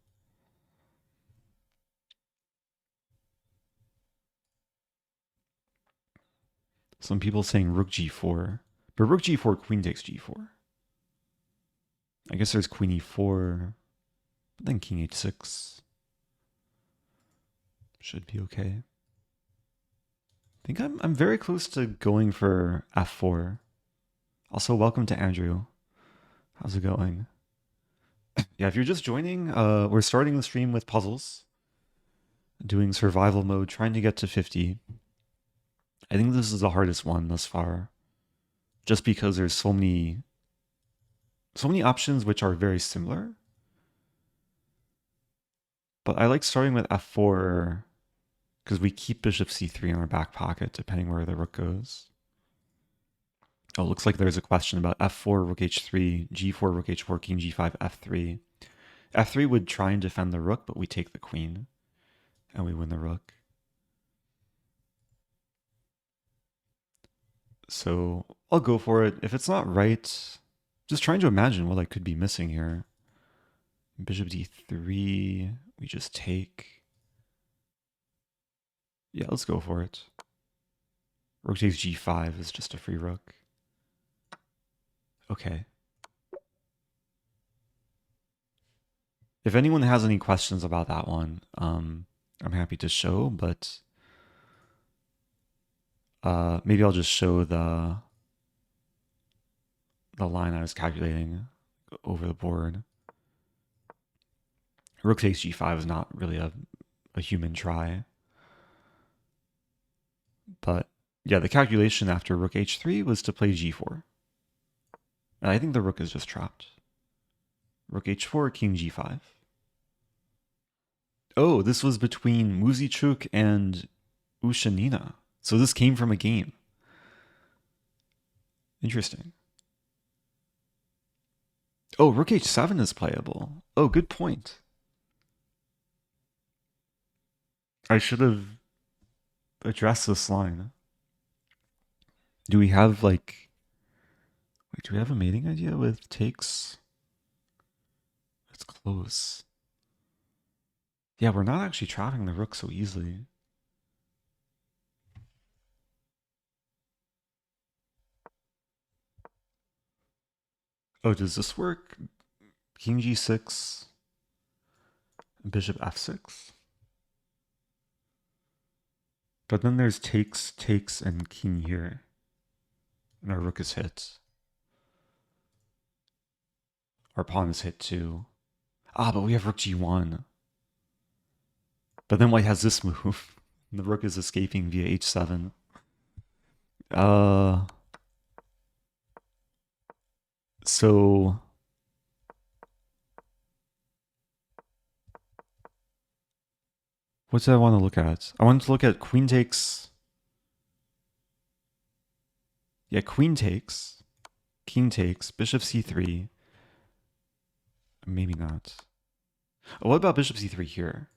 Some people saying rook g4. But rook g4, queen takes g4. I guess there's queen e4. But then king h6. Should be okay. I think I'm very close to going for f4. Also, welcome to Andrew. How's it going? Yeah, if you're just joining, we're starting the stream with puzzles. Doing survival mode, trying to get to 50. I think this is the hardest one thus far. Just because there's so many options which are very similar. But I like starting with f4 because we keep bishop c3 in our back pocket depending where the rook goes. Oh, it looks like there's a question about f4, rook h3, g4, rook h4, king g5, f3. f3 would try and defend the rook, but we take the queen and we win the rook. So I'll go for it. If it's not right, just trying to imagine what I could be missing here. Bishop d3, we just take. Yeah, let's go for it. Rook takes g5 is just a free rook. Okay. If anyone has any questions about that one, I'm happy to show, but maybe I'll just show the line I was calculating over the board. Rook takes g5 is not really a human try. But yeah, the calculation after rook h3 was to play g4. And I think the rook is just trapped. Rook h4, king g5. Oh, this was between Muzichuk and Ushanina. So this came from a game. Interesting. Oh, rook h7 is playable. Oh, good point. I should have addressed this line. Do we have like... Wait, do we have a mating idea with takes? It's close. Yeah, we're not actually trapping the rook so easily. Oh, does this work? King g6, bishop f6. But then there's takes, and king here. And our rook is hit. Our pawn is hit too. Ah, but we have rook g1. But then white has this move. The rook is escaping via h7. So... What do I want to look at? I want to look at queen takes. Yeah, queen takes. King takes. Bishop c3. Maybe not. Oh, what about bishop c3 here?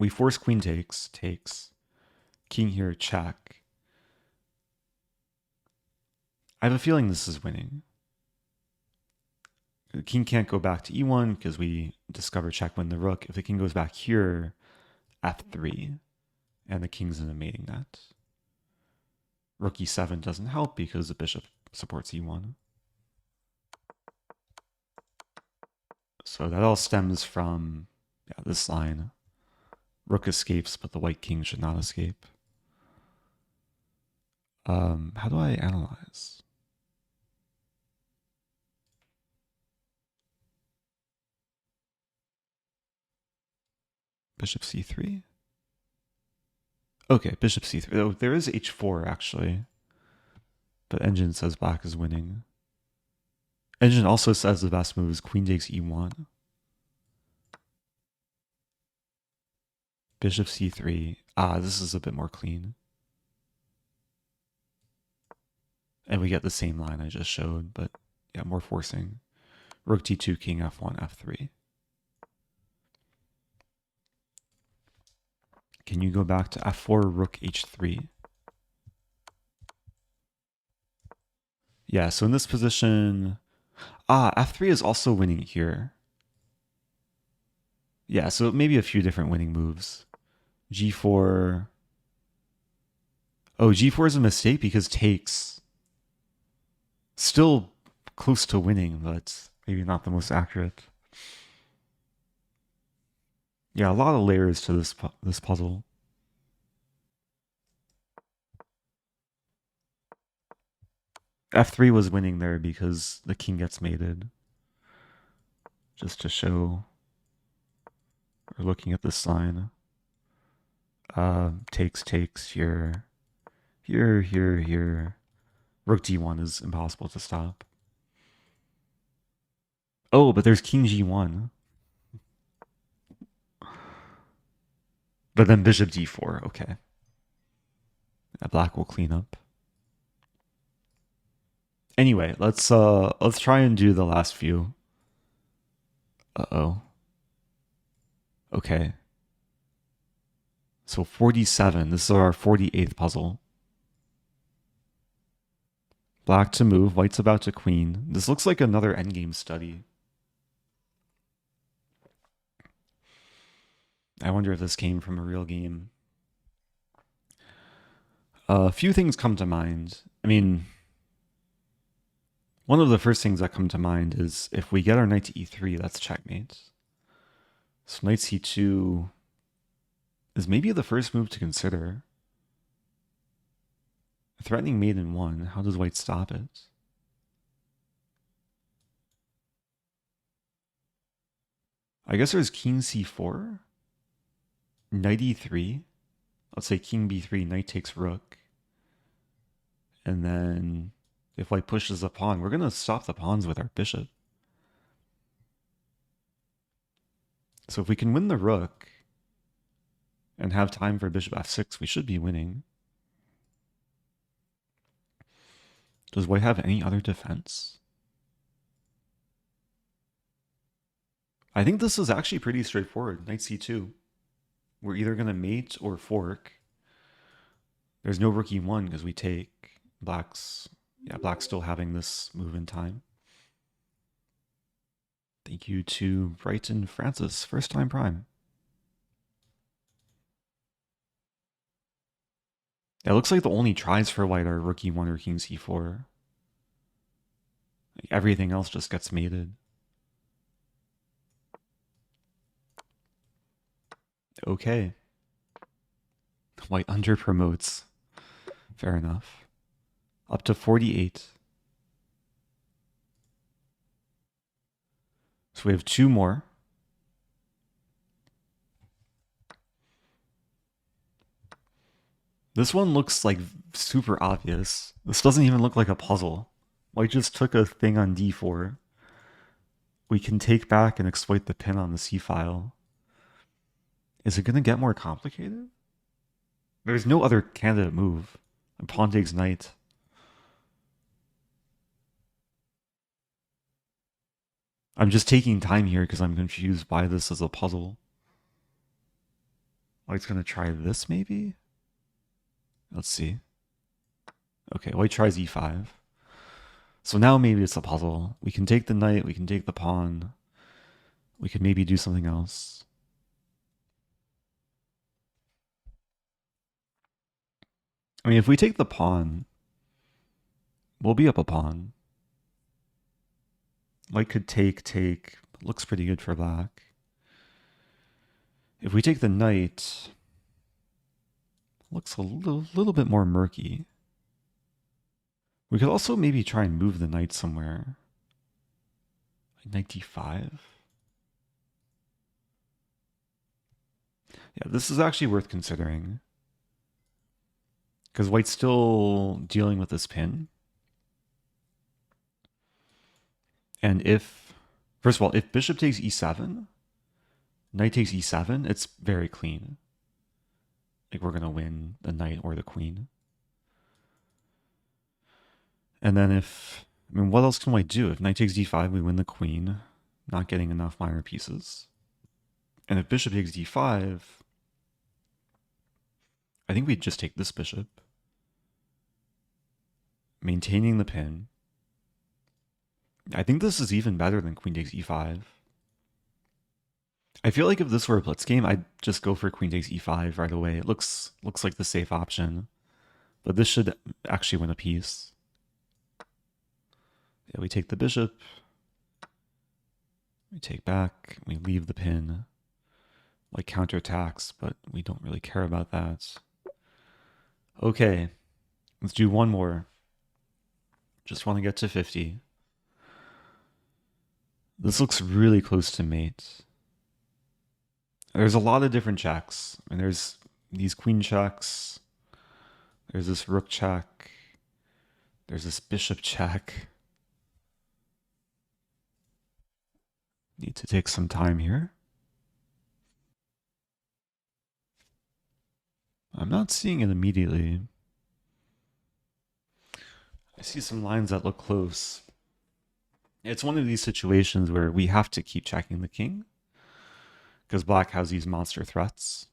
We force queen takes. King here, check. I have a feeling this is winning. The king can't go back to e1 because we discover check win the rook. If the king goes back here, f3, and the king's in a mating net. Rook e7 doesn't help because the bishop supports e1. So that all stems from this line. Rook escapes, but the white king should not escape. How do I analyze? Bishop c3? Okay, bishop c3. Oh, there is h4, actually. But Engine says black is winning. Engine also says the best move is queen takes e1. Bishop c3. Ah, this is a bit more clean. And we get the same line I just showed, but yeah, more forcing. Rook d2, king f1, f3. Can you go back to f4, rook h3? Yeah, so in this position... f3 is also winning here. Yeah, so maybe a few different winning moves. g4... Oh, g4 is a mistake because takes. Still close to winning, but maybe not the most accurate. Yeah, a lot of layers to this puzzle. f3 was winning there because the king gets mated. Just to show we're looking at this sign. Takes here. Here. Rook d1 is impossible to stop. Oh, but there's king g1. But then bishop d4, okay. Black will clean up. Anyway, let's try and do the last few. Uh-oh. Okay. So 47, this is our 48th puzzle. Black to move, white's about to queen. This looks like another endgame study. I wonder if this came from a real game. A few things come to mind. I mean, one of the first things that come to mind is if we get our knight to e3, that's checkmate. So knight c2 is maybe the first move to consider. Threatening mate in 1, how does white stop it? I guess there's king c4, knight e3. Let's say king b3, knight takes rook. And then if white pushes a pawn, we're going to stop the pawns with our bishop. So if we can win the rook and have time for bishop f6, we should be winning. Does white have any other defense? I think this is actually pretty straightforward. Knight c2. We're either going to mate or fork. There's no rook e1 because we take. Black's still having this move in time. Thank you to Brighton Francis, first time prime. It looks like the only tries for white are rook e1 or king c4. Like everything else just gets mated. Okay. White under promotes. Fair enough. Up to 48. So we have two more. This one looks like super obvious. This doesn't even look like a puzzle. White just took a thing on d4. We can take back and exploit the pin on the c file. Is it going to get more complicated? There's no other candidate move. Pawn takes knight. I'm just taking time here because I'm confused by this as a puzzle. White's going to try this maybe? Let's see. Okay, white tries e5. So now maybe it's a puzzle. We can take the knight, we can take the pawn. We could maybe do something else. I mean, if we take the pawn, we'll be up a pawn. White could take. Looks pretty good for black. If we take the knight, looks a little bit more murky. We could also maybe try and move the knight somewhere. Knight d5. Yeah, this is actually worth considering. Because white's still dealing with this pin. And if, first of all, if bishop takes e7, knight takes e7, it's very clean. Like we're going to win the knight or the queen. And then if, I mean, what else can white do? If knight takes d5, we win the queen, not getting enough minor pieces. And if bishop takes d5, I think we'd just take this bishop, maintaining the pin. I think this is even better than queen takes e5. I feel like if this were a blitz game, I'd just go for queen takes e5 right away. It looks like the safe option, but this should actually win a piece. Yeah, we take the bishop, we take back, we leave the pin, like counterattacks, but we don't really care about that. Okay, let's do one more. Just want to get to 50. This looks really close to mate. There's a lot of different checks, and there's these queen checks, there's this rook check, there's this bishop check. Need to take some time here. I'm not seeing it immediately. I see some lines that look close. It's one of these situations where we have to keep checking the king because black has these monster threats.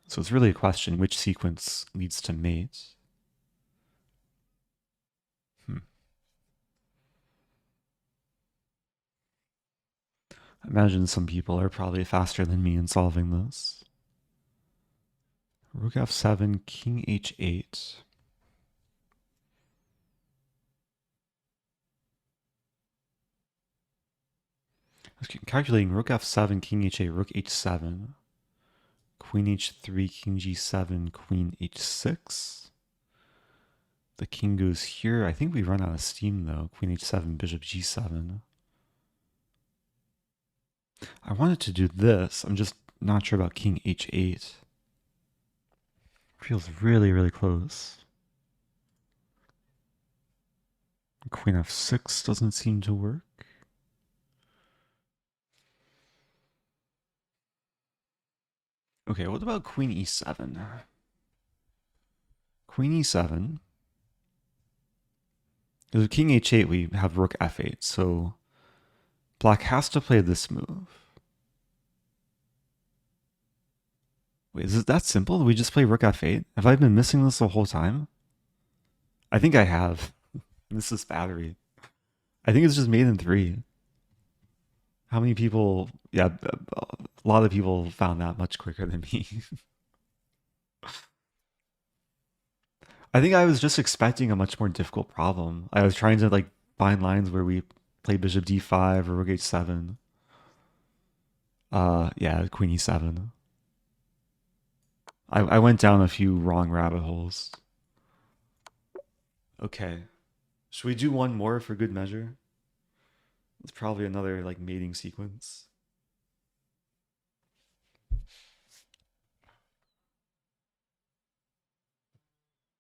So it's really a question which sequence leads to mate. I imagine some people are probably faster than me in solving this. Rook f7, king h8. I was calculating rook f7, king h8, rook h7, queen h3, king g7, queen h6. The king goes here. I think we run out of steam though. Queen h7, bishop g7. I wanted to do this. I'm just not sure about king h8. Feels really, really close. Queen f6 doesn't seem to work. Okay, what about queen e7? Queen e7. Because with king h8, we have rook f8, so black has to play this move. Wait, is it that simple? Do we just play rook f8? Have I been missing this the whole time? I think I have. This is battery. I think it's just made in 3. How many people? Yeah, a lot of people found that much quicker than me. I think I was just expecting a much more difficult problem. I was trying to like find lines where we play bishop d5 or rook h7. Yeah, queen e7. I went down a few wrong rabbit holes. Okay. Should we do one more for good measure? It's probably another like mating sequence.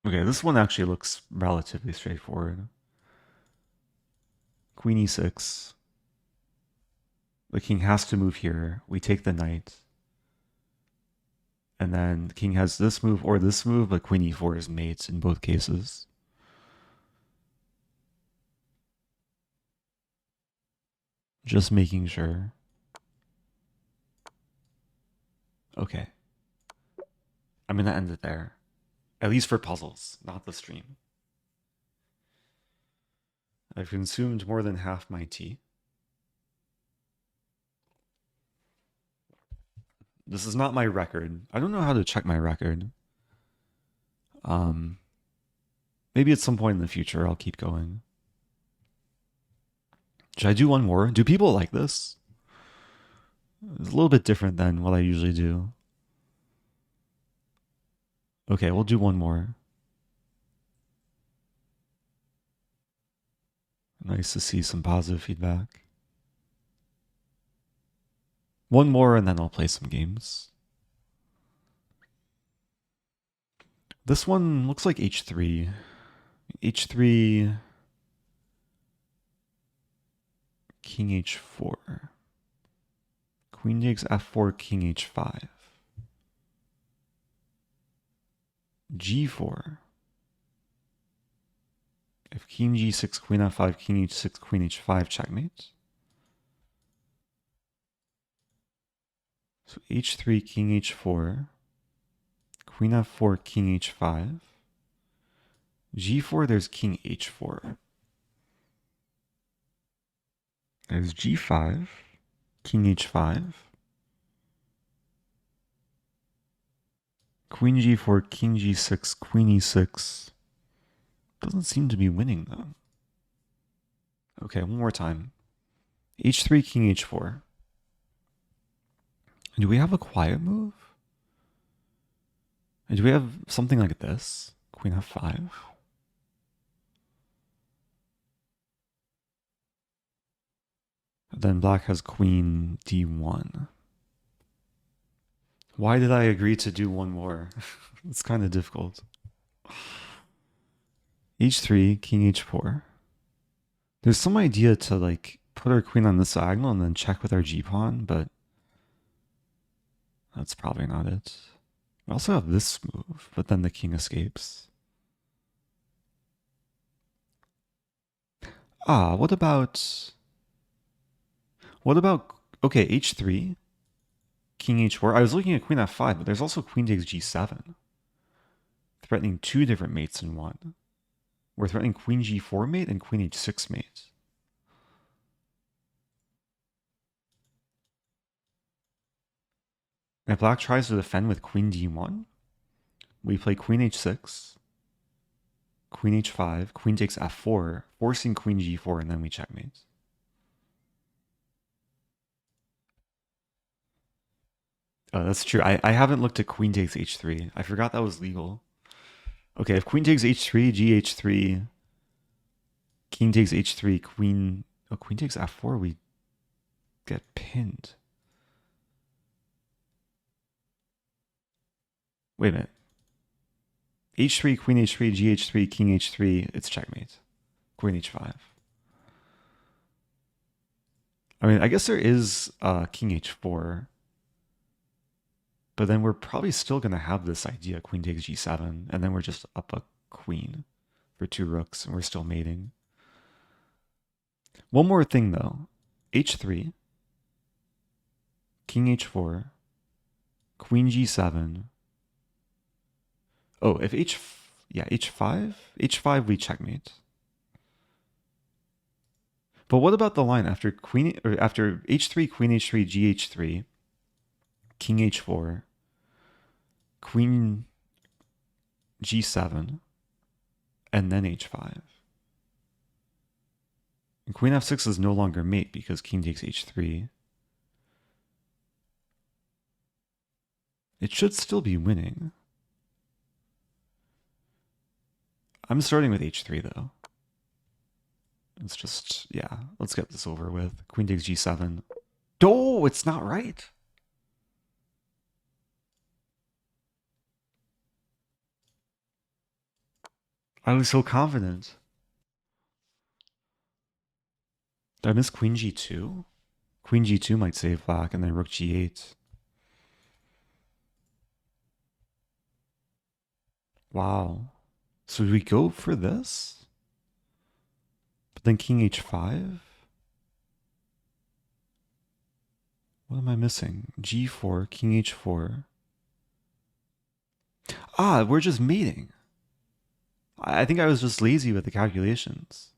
Okay, this one actually looks relatively straightforward. Queen e6. The king has to move here. We take the knight. And then the king has this move or this move, but queen e4 is mate in both cases. Just making sure. Okay. I'm going to end it there. At least for puzzles, not the stream. I've consumed more than half my tea. This is not my record. I don't know how to check my record. Maybe at some point in the future I'll keep going. Should I do one more? Do people like this? It's a little bit different than what I usually do. Okay, we'll do one more. Nice to see some positive feedback. One more and then I'll play some games. This one looks like h3. h3, king h4. Queen takes f4, king h5. g4. If king g6, queen f5, king h6, queen h5, checkmate. So h3, king h4, queen f4, king h5, g4, there's king h4. There's g5, king h5, queen g4, king g6, queen e6. Doesn't seem to be winning though. Okay, one more time. h3, king h4. Do we have a quiet move? Do we have something like this? Queen f5. Then black has queen d1. Why did I agree to do one more? It's kind of difficult. h3, king h4. There's some idea to like put our queen on this diagonal and then check with our g-pawn, but that's probably not it. We also have this move, but then the king escapes. What about, okay, h3, king h4. I was looking at queen f5, but there's also queen takes g7. Threatening two different mates in one. We're threatening queen g4 mate and queen h6 mate. If black tries to defend with queen d1, we play queen h6, queen h5, queen takes f4, forcing queen g4, and then we checkmate. Oh, that's true. I haven't looked at queen takes h3. I forgot that was legal. Okay, if queen takes h3, gh3, king takes h3, queen takes f4, we get pinned. Wait a minute. h3, queen h3, gh3, king h3, it's checkmate. Queen h5. I mean, I guess there is king h4. But then we're probably still going to have this idea, queen takes g7, and then we're just up a queen for two rooks, and we're still mating. One more thing, though. h3, king h4, queen g7. Oh, if h5? h5, we checkmate. But what about the line after h3, queen h3, gh3, king h4, queen g7, and then h5. And queen f6 is no longer mate because king takes h3. It should still be winning. I'm starting with h3 though. It's just, yeah, let's get this over with. Queen takes g7. Oh, it's not right. I was so confident. Did I miss queen g2? Queen g2 might save black, and then rook g8. Wow. So do we go for this? But then king h5? What am I missing? g4, king h4. We're just mating. I think I was just lazy with the calculations.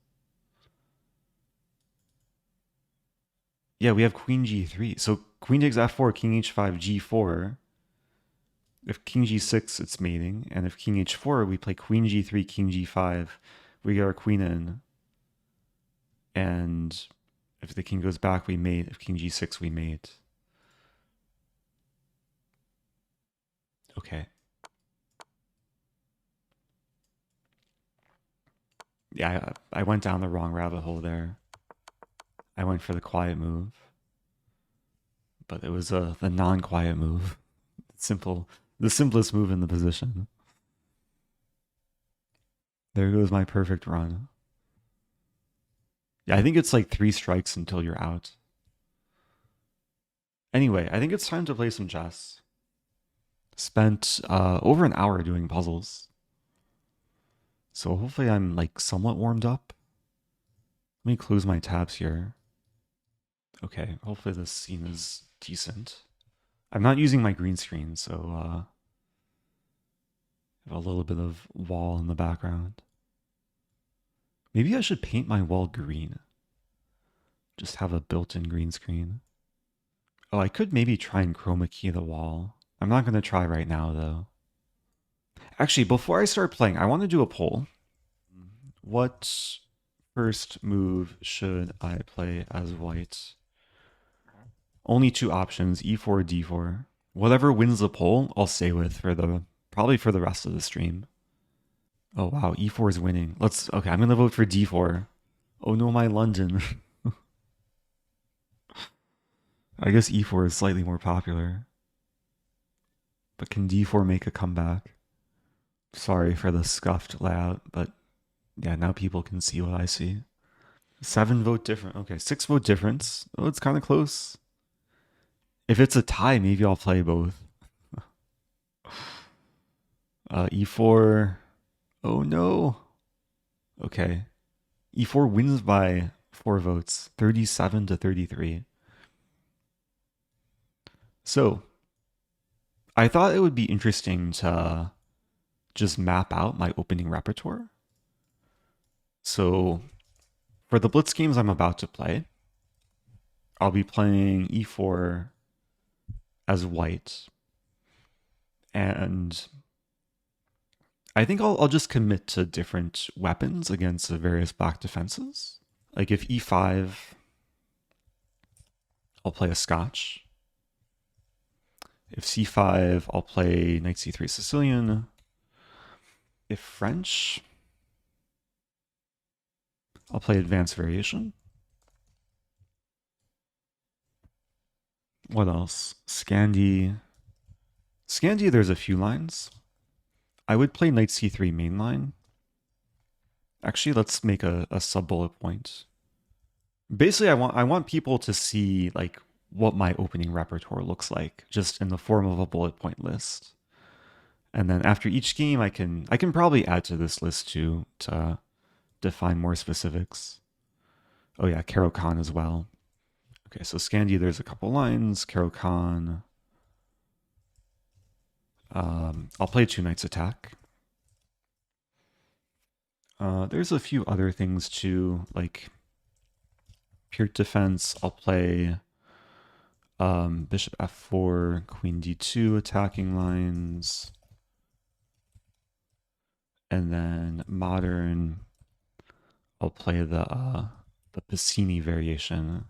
Yeah, we have queen g3. So queen takes f4, king h5, g4. If king g6, it's mating. And if king h4, we play queen g3, king g5. We get our queen in. And if the king goes back, we mate. If king g6, we mate. Okay. Yeah, I went down the wrong rabbit hole there. I went for the quiet move. But it was the non-quiet move. The simplest move in the position. There goes my perfect run. Yeah, I think it's like 3 strikes until you're out. Anyway, I think it's time to play some chess. Spent over an hour doing puzzles. So hopefully I'm like somewhat warmed up. Let me close my tabs here. Okay, hopefully this scene is decent. I'm not using my green screen, so I have a little bit of wall in the background. Maybe I should paint my wall green. Just have a built-in green screen. Oh, I could maybe try and chroma key the wall. I'm not going to try right now, though. Actually, before I start playing, I want to do a poll. What first move should I play as white? Only 2 options, e4, d4. Whatever wins the poll, I'll stay with probably for the rest of the stream. Oh wow, e4 is winning. Okay, I'm gonna vote for d4. Oh no, my London. I guess e4 is slightly more popular. But can d4 make a comeback? Sorry for the scuffed layout, but yeah, now people can see what I see. 7 vote difference. Okay, 6 vote difference. Oh, it's kind of close. If it's a tie, maybe I'll play both. E4. Oh no. Okay. E4 wins by 4 votes, 37 to 33. So, I thought it would be interesting to just map out my opening repertoire. So, for the blitz games I'm about to play, I'll be playing e4 as white. And I think I'll just commit to different weapons against the various black defenses. Like if e5, I'll play a Scotch. If c5, I'll play knight c3 Sicilian. If French, I'll play advanced variation. What else? Scandi. Scandi, there's a few lines. I would play knight c3 main line. Actually, let's make a sub-bullet point. Basically, I want people to see like what my opening repertoire looks like, just in the form of a bullet point list. And then after each game, I can probably add to this list too to define more specifics. Oh yeah, Caro-Kann as well. Okay, so Scandi, there's a couple lines. Caro-Kann. I'll play 2 knights attack. There's a few other things too, like pure defense. I'll play bishop f4, queen d2 attacking lines. And then modern, I'll play the Pacini variation,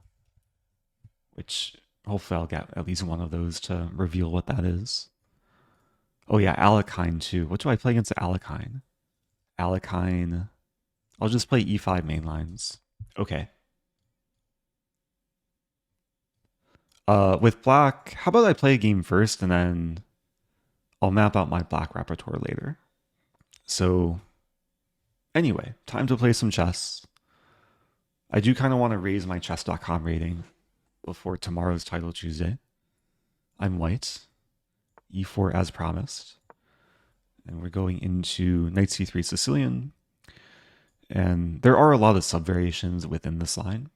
which hopefully I'll get at least one of those to reveal what that is. Oh yeah, Alekhine too. What do I play against Alekhine? Alekhine. I'll just play e5 main lines. Okay. With black, how about I play a game first and then I'll map out my black repertoire later. So anyway, time to play some chess. I do kind of want to raise my chess.com rating before tomorrow's title Tuesday. I'm white. E4 as promised. And we're going into knight c3 Sicilian. And there are a lot of sub-variations within this line.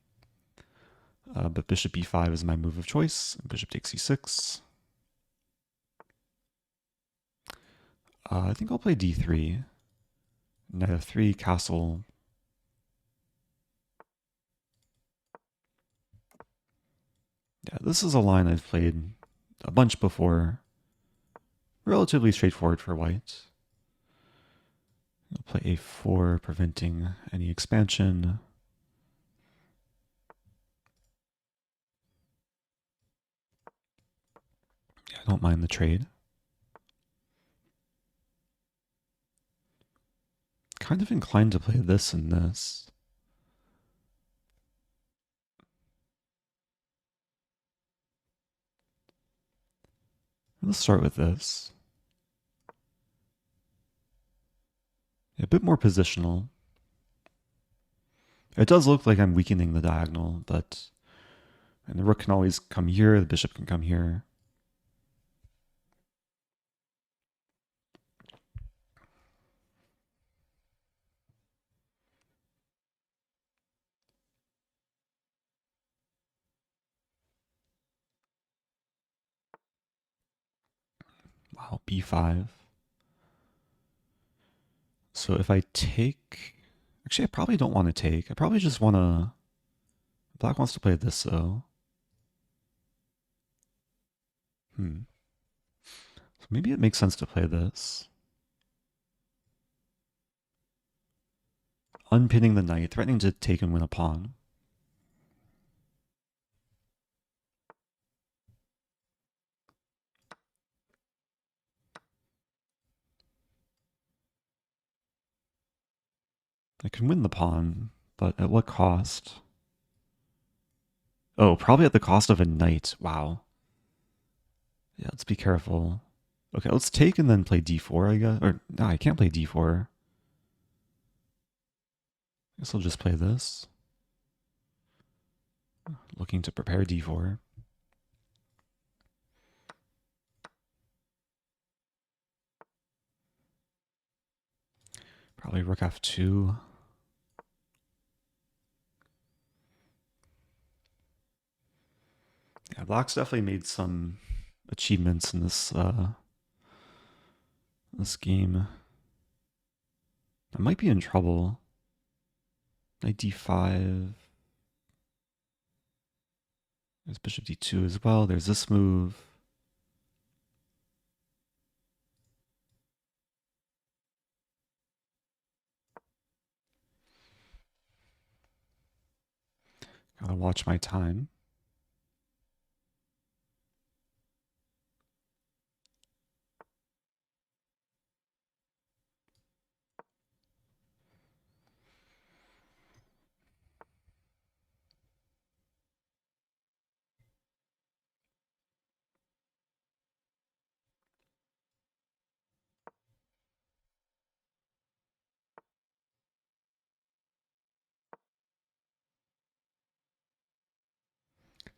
But bishop e5 is my move of choice. Bishop takes c6. I think I'll play d3. Knight f3, castle. Yeah, Yeah, this is a line I've played a bunch before. Relatively straightforward for white. I'll play a4, preventing any expansion. Yeah, I don't mind the trade. Kind of inclined to play this and this. Let's start with this. A bit more positional. It does look like I'm weakening the diagonal, but and the rook can always come here, the bishop can come here. Wow, b5. So if I take... Actually, I probably don't want to take. I probably just want to... Black wants to play this, though. So maybe it makes sense to play this. Unpinning the knight, threatening to take and win a pawn. I can win the pawn, but at what cost? Oh, probably at the cost of a knight. Wow. Yeah, let's be careful. Okay, let's take and then play d4, I guess. Or, no, I can't play d4. I guess I'll just play this. Looking to prepare d4. Probably rook f2. Yeah, Black's definitely made some achievements in this game. I might be in trouble. Knight d5. There's bishop d2 as well. There's this move. Gotta watch my time.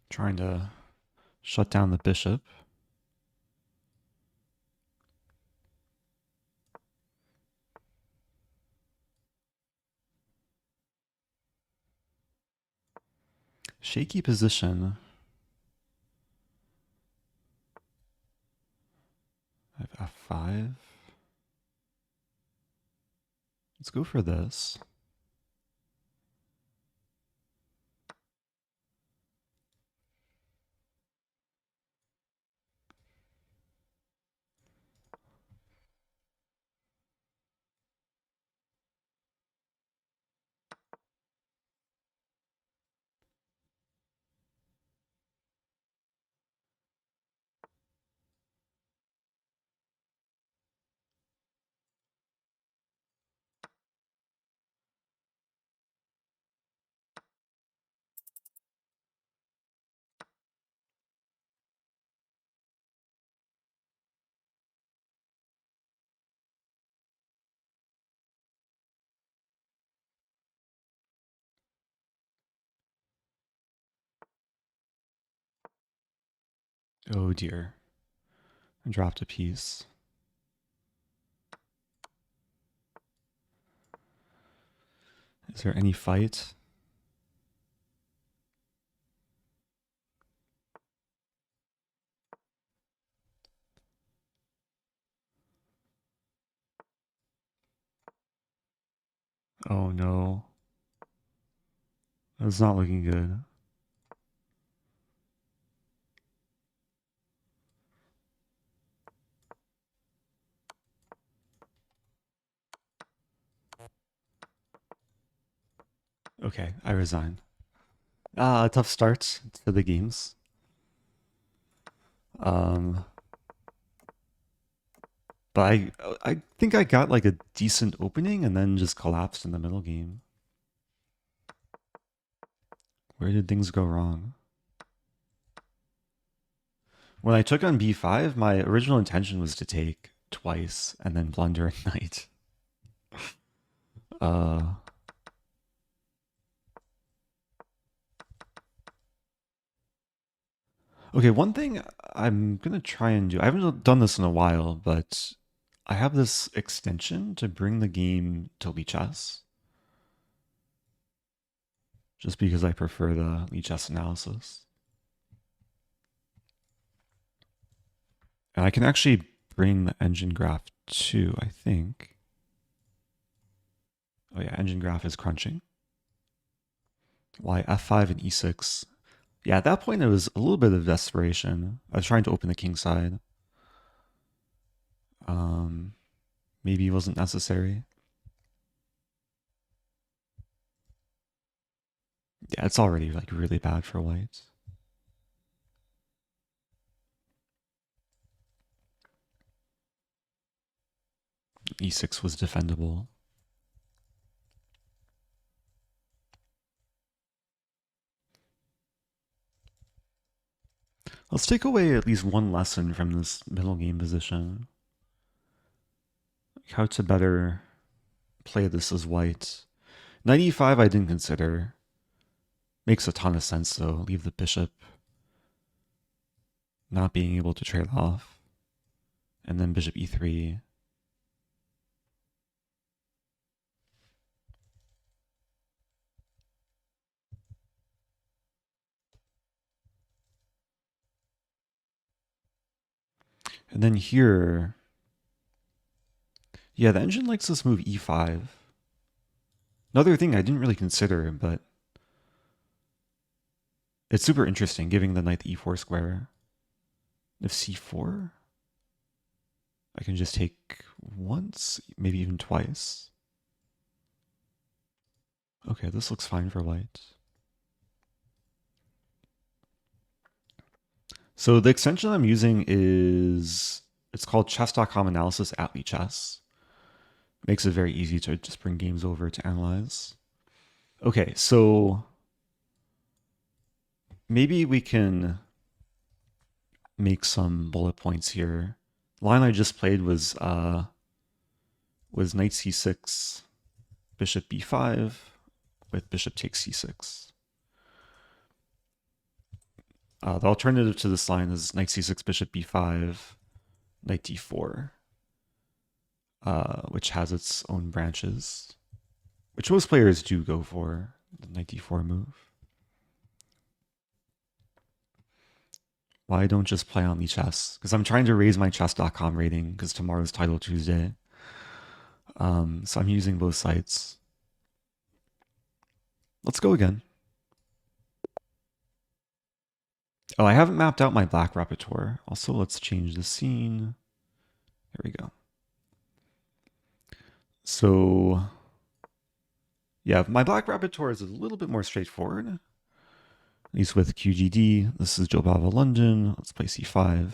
Trying to shut down the bishop. Shaky position. I have f5. Let's go for this. Oh dear. I dropped a piece. Is there any fight? Oh no. That's not looking good. Okay, I resign. Tough start to the games. Um, but I think I got like a decent opening and then just collapsed in the middle game. Where did things go wrong? When I took on b5, my original intention was to take twice and then blunder at knight. Uh, okay, one thing I'm gonna try and do, I haven't done this in a while, but I have this extension to bring the game to lichess. Just because I prefer the lichess analysis. And I can actually bring the engine graph too, I think. Oh yeah, engine graph is crunching. Why f5 and e6. Yeah, at that point it was a little bit of desperation. I was trying to open the king side. Maybe it wasn't necessary. Yeah, it's already like really bad for white. E6 was defendable. Let's take away at least one lesson from this middle game position. How to better play this as white. Knight e5 I didn't consider. Makes a ton of sense though. Leave the bishop not being able to trade off. And then bishop e3. And then here, yeah, the engine likes this move e5. Another thing I didn't really consider, but it's super interesting, giving the knight the e4 square. If c4, I can just take once, maybe even twice. Okay, this looks fine for white. So the extension I'm using is, it's called chess.com analysis at lichess. Makes it very easy to just bring games over to analyze. Okay, so maybe we can make some bullet points here. The line I just played was knight c6, bishop b5, with bishop takes c6. The alternative to this line is knight c6, bishop b5, knight d4, which has its own branches, which most players do go for, the knight d4 move. Why don't just play on lichess? Because I'm trying to raise my chess.com rating because tomorrow's Title Tuesday. So I'm using both sites. Let's go again. Oh, I haven't mapped out my black repertoire. Also, let's change the scene. There we go. So, yeah, my black repertoire is a little bit more straightforward. At least with QGD. This is Jobava London. Let's play c5.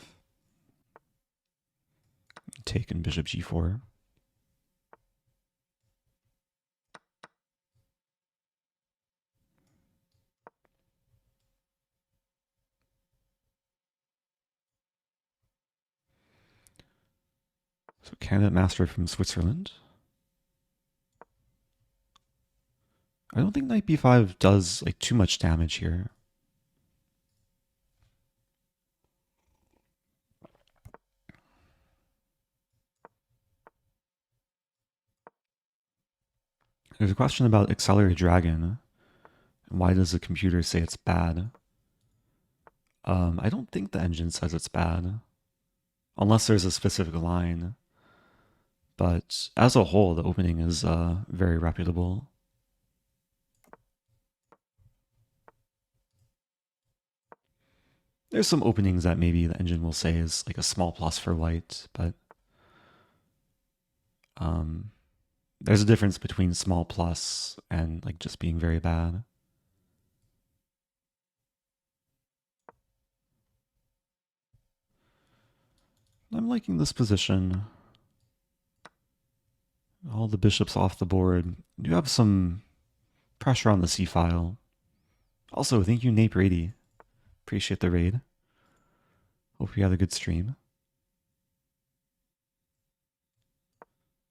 Take in bishop g4. So candidate master from Switzerland. I don't think knight b5 does like too much damage here. There's a question about Accelerated Dragon. And why does the computer say it's bad? I don't think the engine says it's bad. Unless there's a specific line. But as a whole, the opening is very reputable. There's some openings that maybe the engine will say is like a small plus for white, but There's a difference between small plus and like just being very bad. I'm liking this position. All the bishops off the board. You have some pressure on the c file. Also, thank you, Nape Rady. Appreciate the raid. Hope you had a good stream.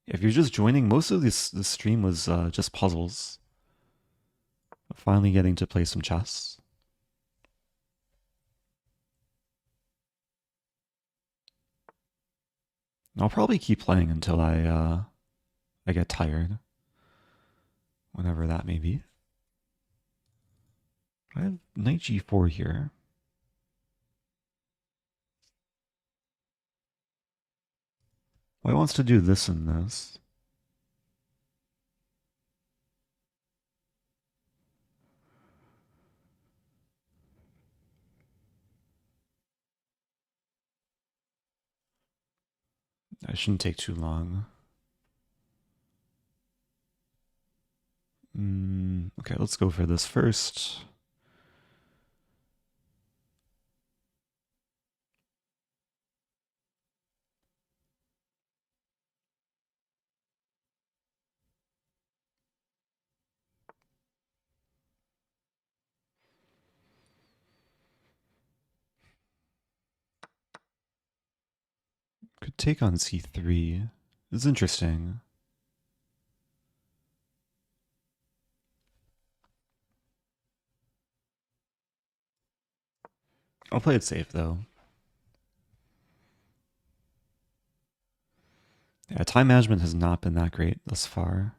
If you're just joining, most of this stream was just puzzles. Finally getting to play some chess. I'll probably keep playing until I get tired. Whenever that may be. I have knight g4 here. Well, he wants to do this and this. That shouldn't take too long. Okay, let's go for this first. Could take on c3. This is interesting. I'll play it safe though. Yeah, time management has not been that great thus far.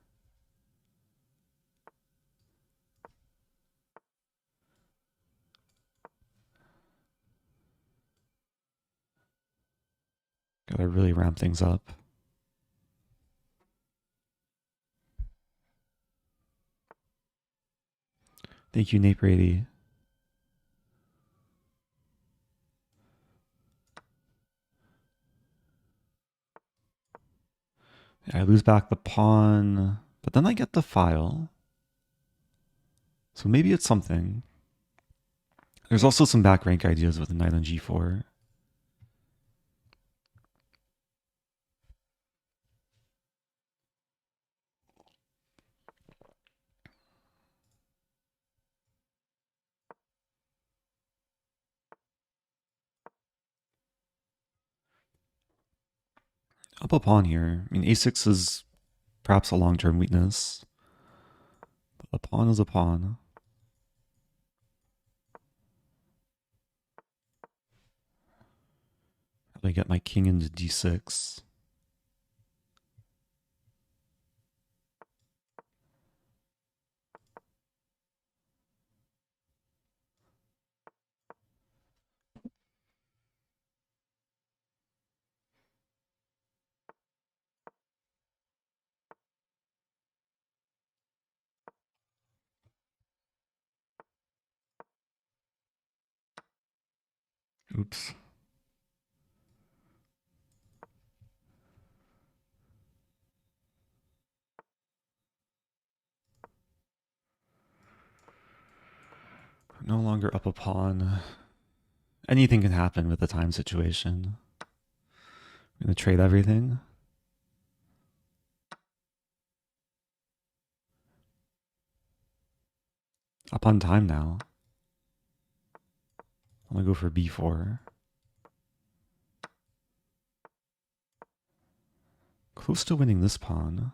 Gotta really ramp things up. Thank you, Nape Rady. Yeah, I lose back the pawn, but then I get the file. So maybe it's something. There's also some back rank ideas with the knight on g4. Up a pawn here. I mean, a6 is perhaps a long-term weakness. But a pawn is a pawn. How do I get my king into d6? Oops. No longer up a pawn. Anything can happen with the time situation. I'm going to trade everything. Up on time now. I'm going to go for b4. Close to winning this pawn.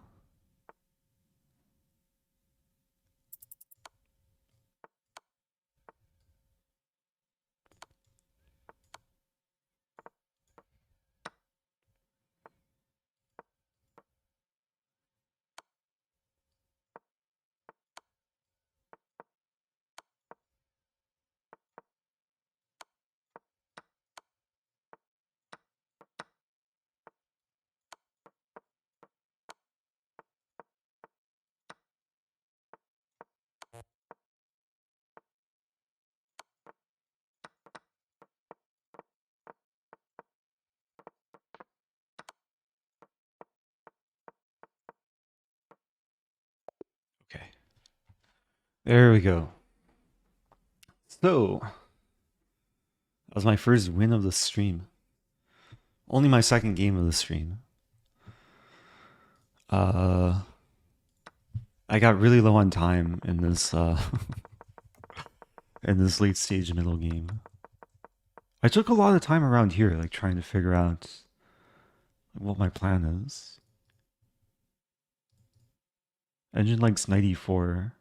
There we go. So, that was my first win of the stream. Only my second game of the stream. I got really low on time in this in this late stage middle game. I took a lot of time around here, like trying to figure out what my plan is. Engine likes 94.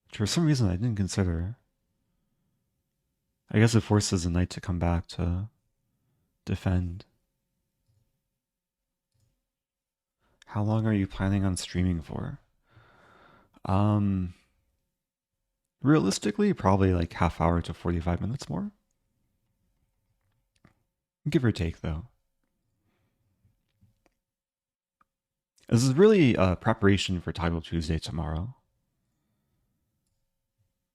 Which for some reason I didn't consider. I guess it forces the knight to come back to defend. How long are you planning on streaming for? Realistically, probably like half hour to 45 minutes more. Give or take, though. This is really preparation for Title Tuesday tomorrow.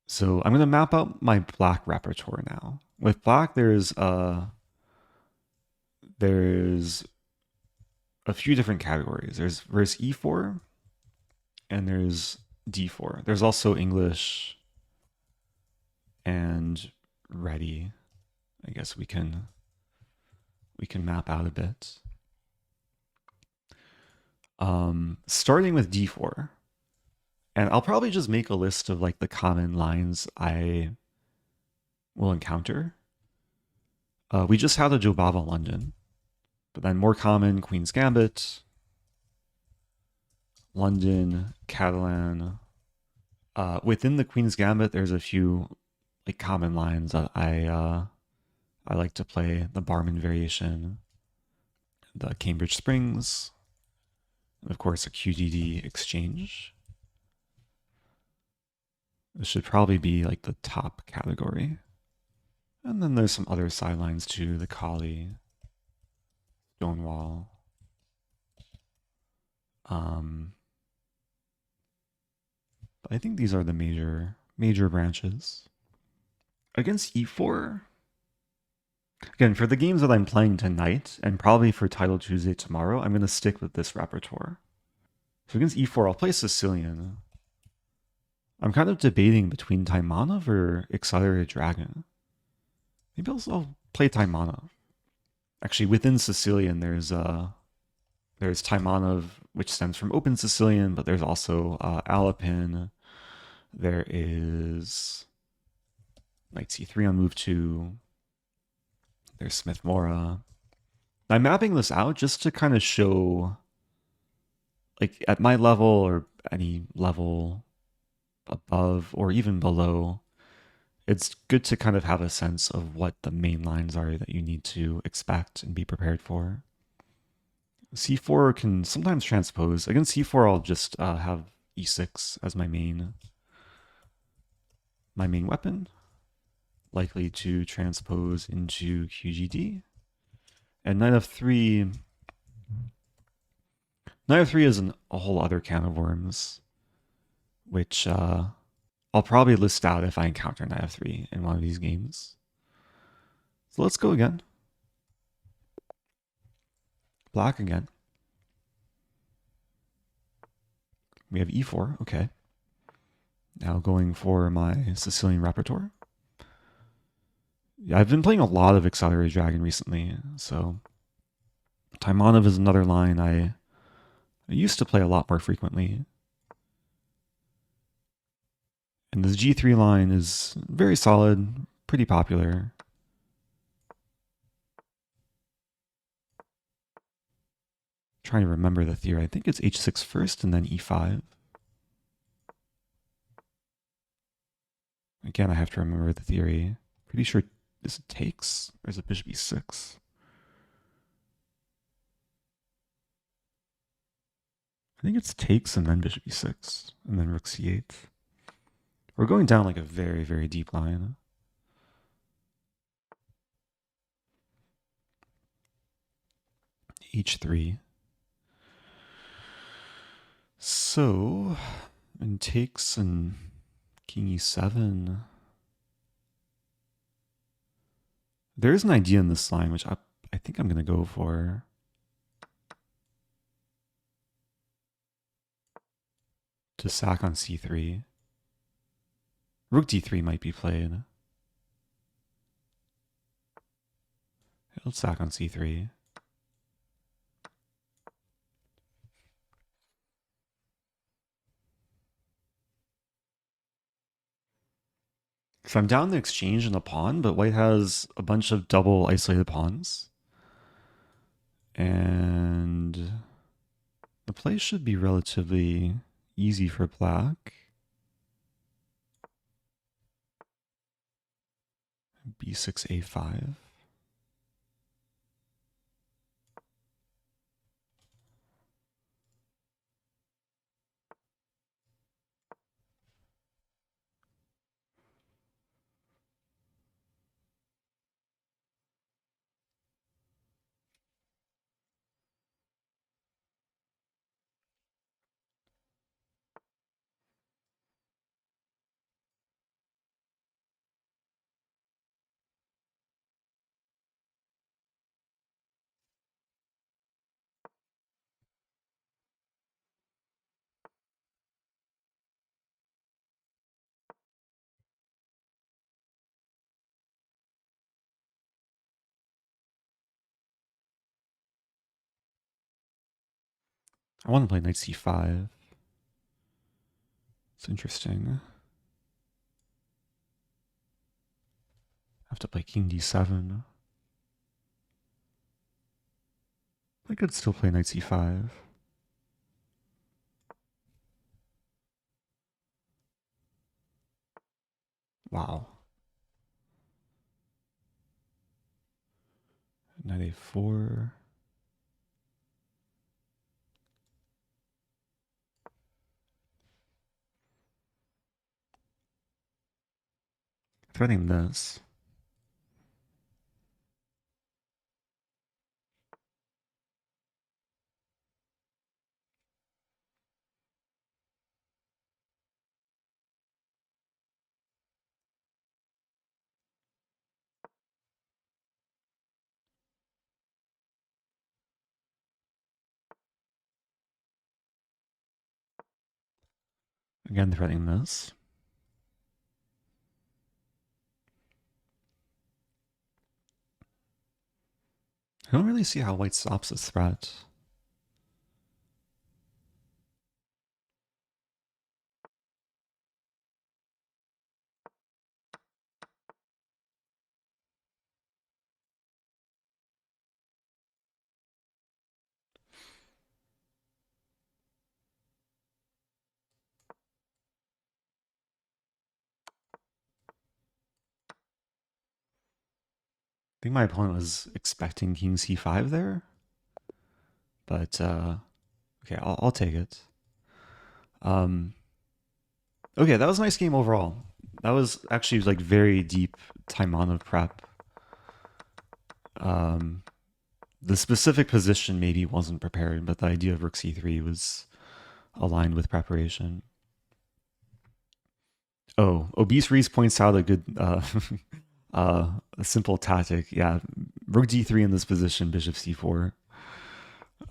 So I'm going to map out my black repertoire now. With black, there's a few different categories. There's verse E4, and there's D4. There's also English and ready. I guess we can map out a bit. Starting with D4. And I'll probably just make a list of like the common lines I will encounter. We just had a Jobava London, but then more common Queen's Gambit, London, Catalan. Within the Queen's Gambit, there's a few like common lines that I like to play. The Barman variation, the Cambridge Springs, and of course a QDD exchange. This should probably be like the top category. And then there's some other sidelines too, the Kali, Stonewall. But I think these are the major branches. Against E4, again, for the games that I'm playing tonight, and probably for Title Tuesday tomorrow, I'm going to stick with this repertoire. So against E4, I'll play Sicilian. I'm kind of debating between Taimanov or Accelerated Dragon. Maybe I'll play Taimanov. Actually, within Sicilian, there's Taimanov, which stems from Open Sicilian, but there's also Alapin. There is Knight C3 on move 2. There's Smith Mora. I'm mapping this out just to kind of show, like, at my level or any level above or even below, it's good to kind of have a sense of what the main lines are that you need to expect and be prepared for. C4 can sometimes transpose. Against C4, I'll just have E6 as my main weapon, likely to transpose into QGD. And Knight f3 is a whole other can of worms, which I'll probably list out if I encounter Knight f3 in one of these games. So let's go again. Black again. We have E4, okay. Now going for my Sicilian repertoire. Yeah, I've been playing a lot of Accelerated Dragon recently, so Taimanov is another line I used to play a lot more frequently. And this G3 line is very solid, pretty popular. Trying to remember the theory. I think it's H6 first and then E5. Again, I have to remember the theory. Pretty sure this takes, or is it bishop E6? I think it's takes and then bishop E6 and then rook C8. We're going down like a very, very deep line. H3. So, and takes and king E7. There's an idea in this line which I think I'm going to go for. to sack on c3. Rook d3 might be played. Let's sack on c3. So I'm down the exchange and the pawn, but white has a bunch of double isolated pawns. And the play should be relatively easy for black. b6, a5. I want to play knight c5. It's interesting. I have to play king d7. I could still play knight c5. Wow. Knight a4. Threatening this. Again, threatening this. I don't really see how white stops this threat. I think my opponent was expecting king c5 there. But, okay, I'll take it. Okay, that was a nice game overall. That was actually like very deep Taimanov prep. The specific position maybe wasn't prepared, but the idea of rook c3 was aligned with preparation. Oh, Obese Reese points out a good, a simple tactic. Yeah, rook d3 in this position, bishop c4.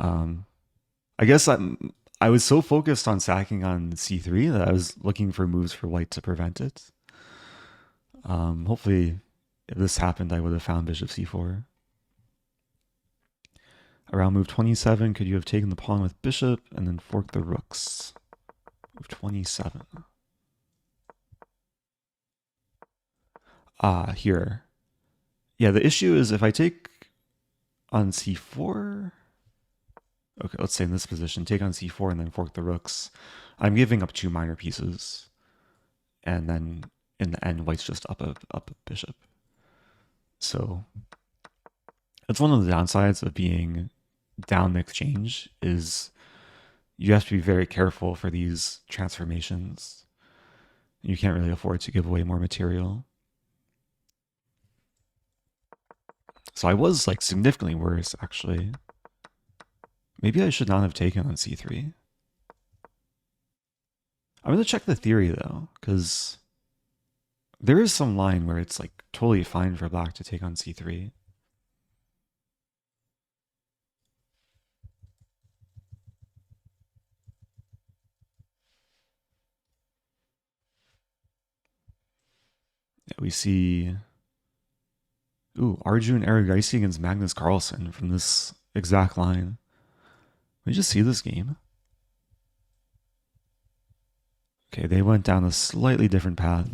I guess I was so focused on sacking on c3 that I was looking for moves for white to prevent it. Hopefully, if this happened, I would have found bishop c4. Around move 27, could you have taken the pawn with bishop and then forked the rooks? Move 27. Here. Yeah, the issue is if I take on c4... Okay, let's say in this position, take on c4 and then fork the rooks. I'm giving up two minor pieces. And then in the end, white's just up a bishop. So that's one of the downsides of being down the exchange is you have to be very careful for these transformations. You can't really afford to give away more material. So I was like significantly worse, actually. Maybe I should not have taken on c3. I'm going to check the theory, though, because there is some line where it's like totally fine for black to take on c3. we see, ooh, Arjun Erigaisi against Magnus Carlsen from this exact line. We just see this game. Okay, they went down a slightly different path,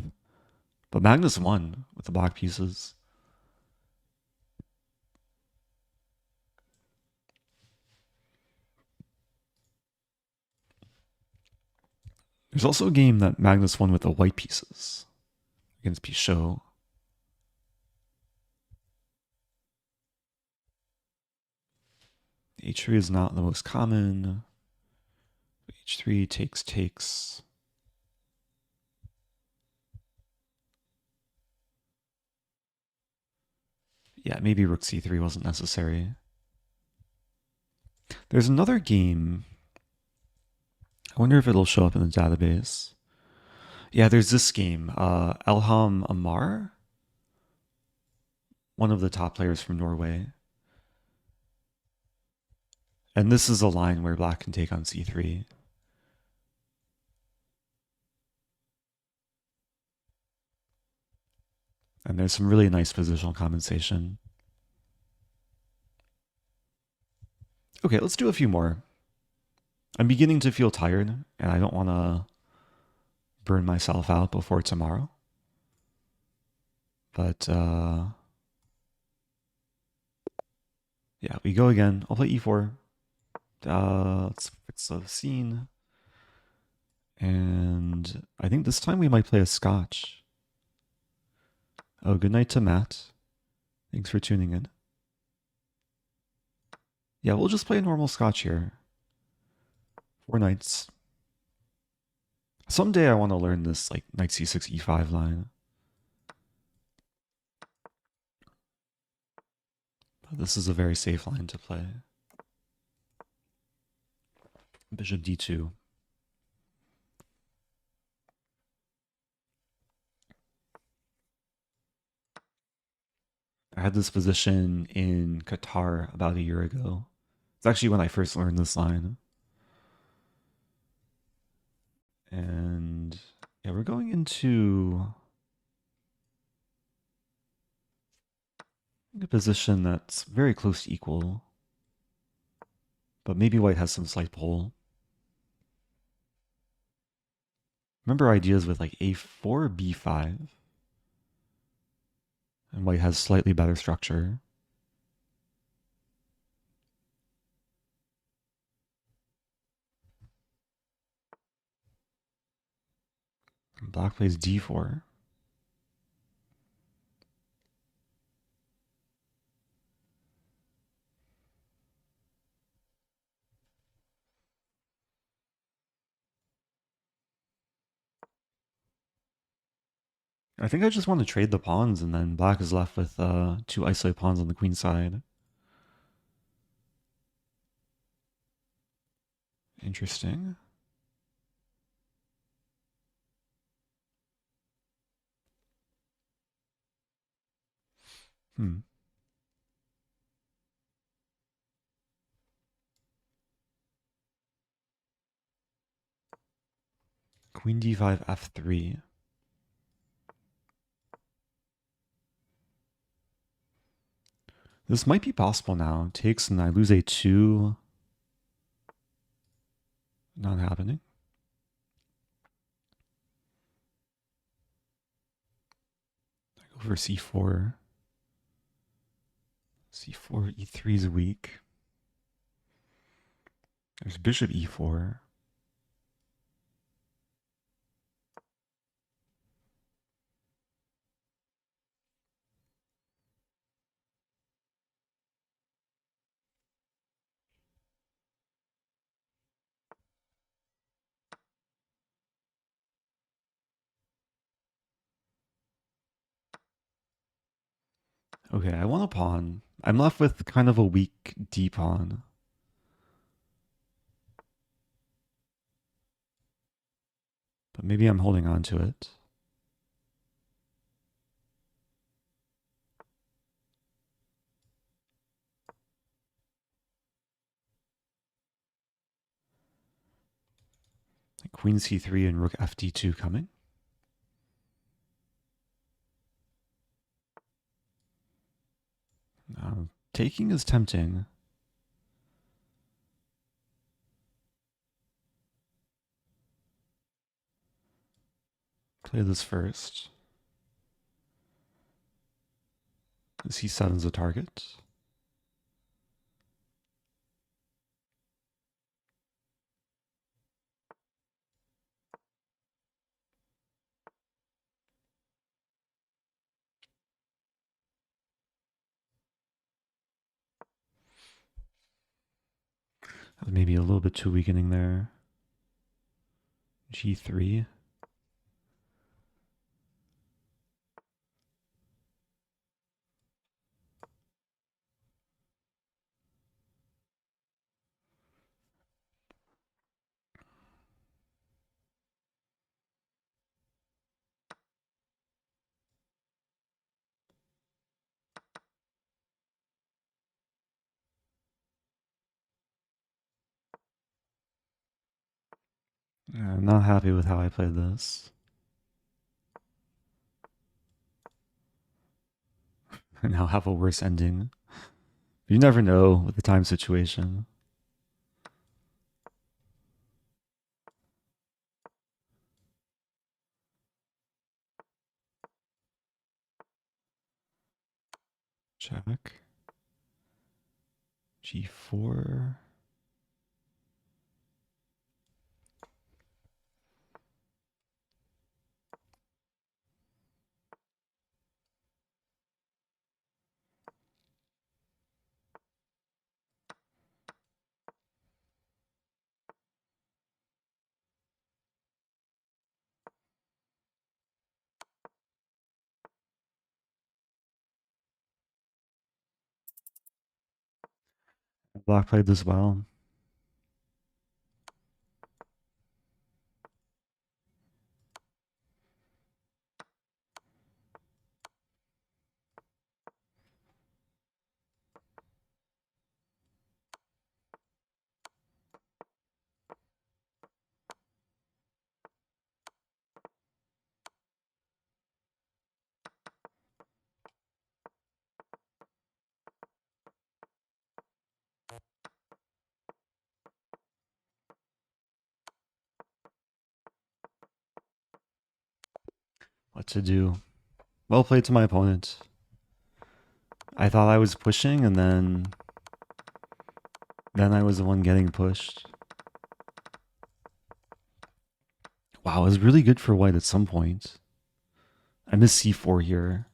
but Magnus won with the black pieces. There's also a game that Magnus won with the white pieces against Pichot. H3 is not the most common. H3 takes. Yeah, maybe rook c3 wasn't necessary. There's another game. I wonder if it'll show up in the database. Yeah, there's this game, Elham Amar, one of the top players from Norway. And this is a line where black can take on c3. And there's some really nice positional compensation. Okay, let's do a few more. I'm beginning to feel tired, and I don't want to burn myself out before tomorrow. But, yeah, we go again. I'll play e4. Let's fix the scene. And I think this time we might play a Scotch. Oh, good night to Matt. Thanks for tuning in. Yeah, we'll just play a normal Scotch here. 4 knights. Someday I want to learn this like knight c6 e5 line. But this is a very safe line to play. Bishop d2. I had this position in Qatar about a year ago. It's actually when I first learned this line. And yeah, we're going into a position that's very close to equal. But maybe white has some slight pull. Remember ideas with like a4, b5. And white has slightly better structure. Black plays d4. I think I just want to trade the pawns, and then black is left with 2 isolated pawns on the queen side. Interesting. Queen d5, f3. This might be possible now. Takes and I lose a2. Not happening. I go for c4. c4, e3 is weak. There's bishop e4. Okay, I want a pawn. I'm left with kind of a weak d pawn. But maybe I'm holding on to it. Queen c3 and rook fd2 coming. Taking is tempting. Play this first. C7's a target. Maybe a little bit too weakening there. G3. I'm not happy with how I played this. I now have a worse ending. You never know with the time situation. Check. G4. Black played this well. What to do? Well played to my opponent. I thought I was pushing, and then I was the one getting pushed. Wow, it was really good for white at some point. I missed C4 here.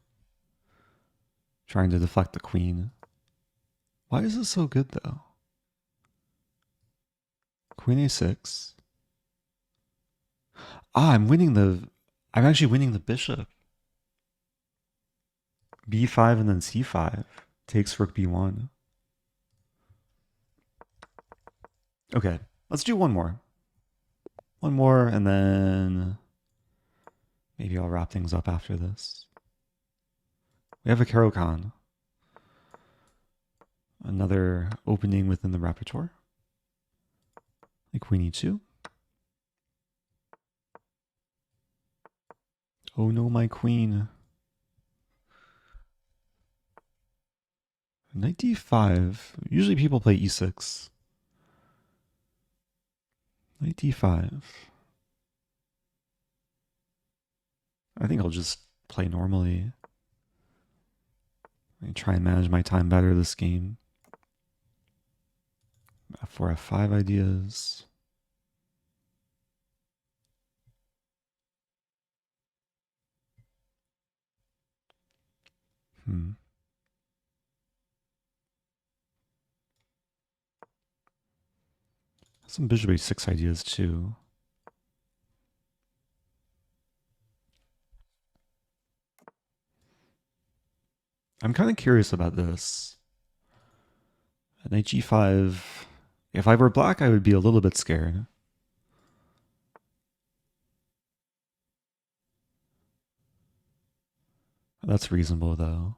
Trying to deflect the queen. Why is this so good, though? Queen A6. Ah, I'm actually winning the bishop. B5 and then C5. Takes rook B1. Okay, let's do one more. One more, and then maybe I'll wrap things up after this. We have a Caro-Kann. Another opening within the repertoire. Like Queen E2. Oh no, my queen. Knight D5. Usually people play E6. Knight D5. I think I'll just play normally. I try and manage my time better this game. F4, F5 ideas. Some bishop A6 ideas too. I'm kind of curious about this. Knight G5. If I were black, I would be a little bit scared. That's reasonable though.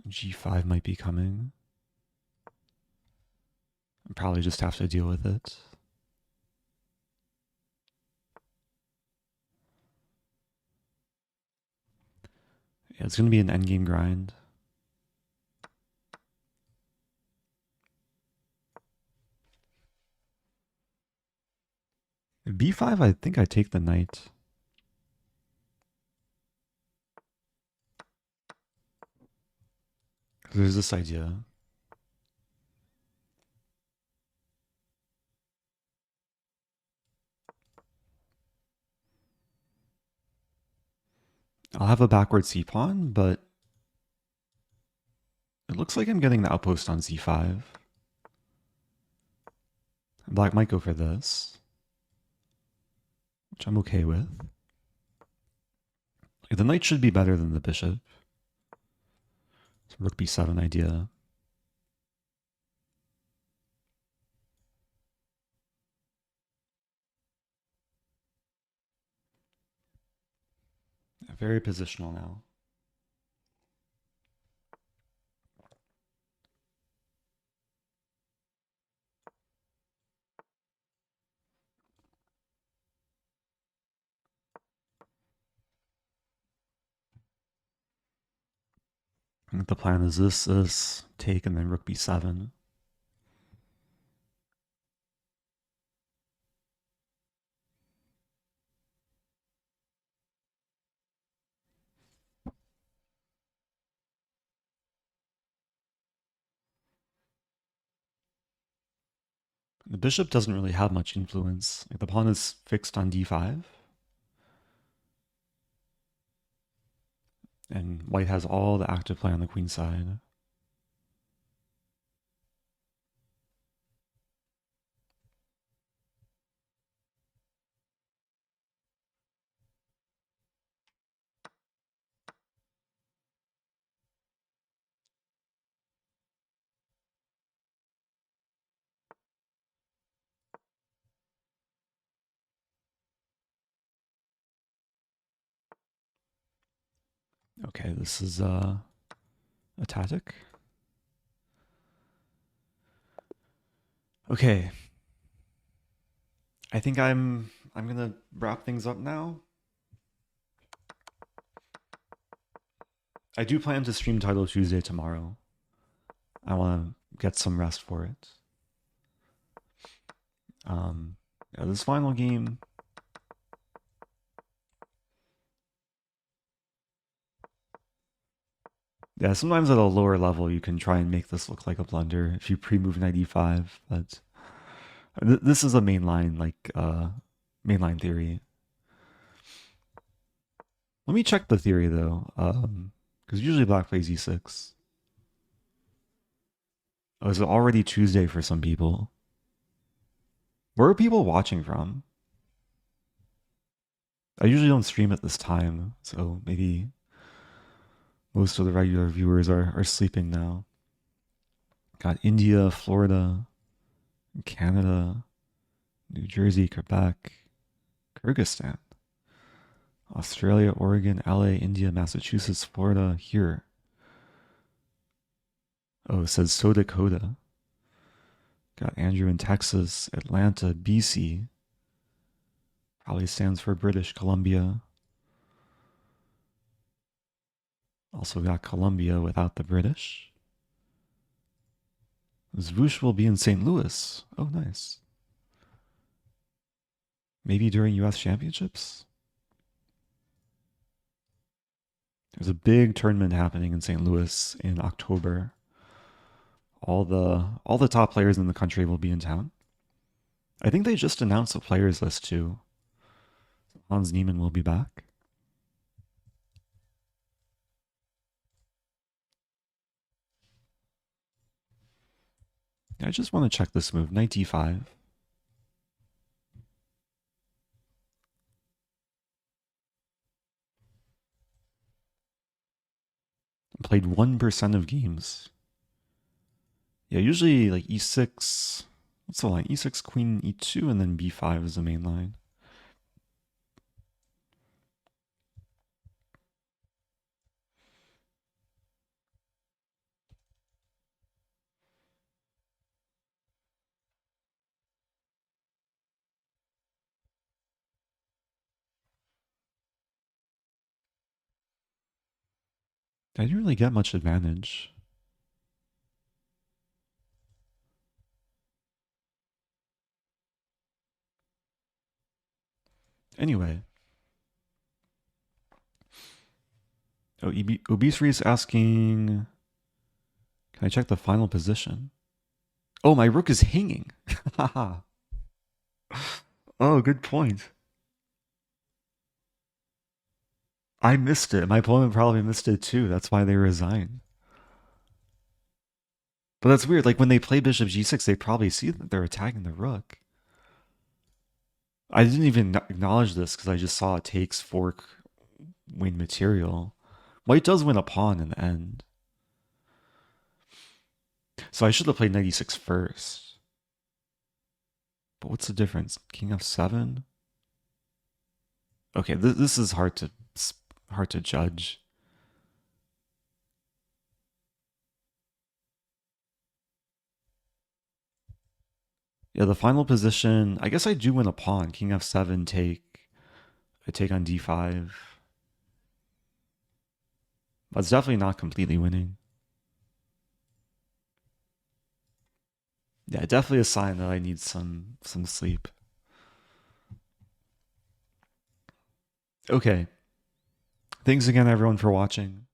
G5 might be coming. Probably just have to deal with it. Yeah, it's going to be an endgame grind. B5, I think I take the knight. There's this idea. I'll have a backward c-pawn, but it looks like I'm getting the outpost on c5. Black might go for this, which I'm okay with. The knight should be better than the bishop. So rook b7 idea. Very positional now. I think the plan is this take and then rook b7. The bishop doesn't really have much influence. Like the pawn is fixed on d5. And white has all the active play on the queen side. Okay, this is a tactic. Okay. I think I'm gonna wrap things up now. I do plan to stream Title Tuesday tomorrow. I want to get some rest for it. Yeah, this final game. Yeah, sometimes at a lower level you can try and make this look like a blunder if you pre-move knight e5, but this is a mainline mainline theory. Let me check the theory though, because usually black plays e6. Oh, is it already Tuesday for some people? Where are people watching from? I usually don't stream at this time, so maybe most of the regular viewers are sleeping now. Got India, Florida, Canada, New Jersey, Quebec, Kyrgyzstan, Australia, Oregon, LA, India, Massachusetts, Florida, here. Oh, it says So Dakota. Got Andrew in Texas, Atlanta, BC. Probably stands for British Columbia. Also got Columbia without the British. Zwoosh will be in St. Louis. Oh, nice. Maybe during US Championships? There's a big tournament happening in St. Louis in October. All the top players in the country will be in town. I think they just announced the players list too. Hans Niemann will be back. I just want to check this move. Knight d5. Played 1% of games. Yeah, usually like e6. What's the line? e6, queen, e2, and then b5 is the main line. I didn't really get much advantage. Anyway. Oh, Obesri is asking, can I check the final position? Oh, my rook is hanging. Haha. Oh, good point. I missed it. My opponent probably missed it too. That's why they resigned. But that's weird. Like when they play bishop g6, they probably see that they're attacking the rook. I didn't even acknowledge this because I just saw it takes fork win material. White does win a pawn in the end. So I should have played knight e6 first. But what's the difference? King f7? Okay, this is hard to judge. Yeah, the final position, I guess I do win a pawn. King f7 take. I take on d5. But it's definitely not completely winning. Yeah, definitely a sign that I need some sleep. Okay. Thanks again everyone for watching.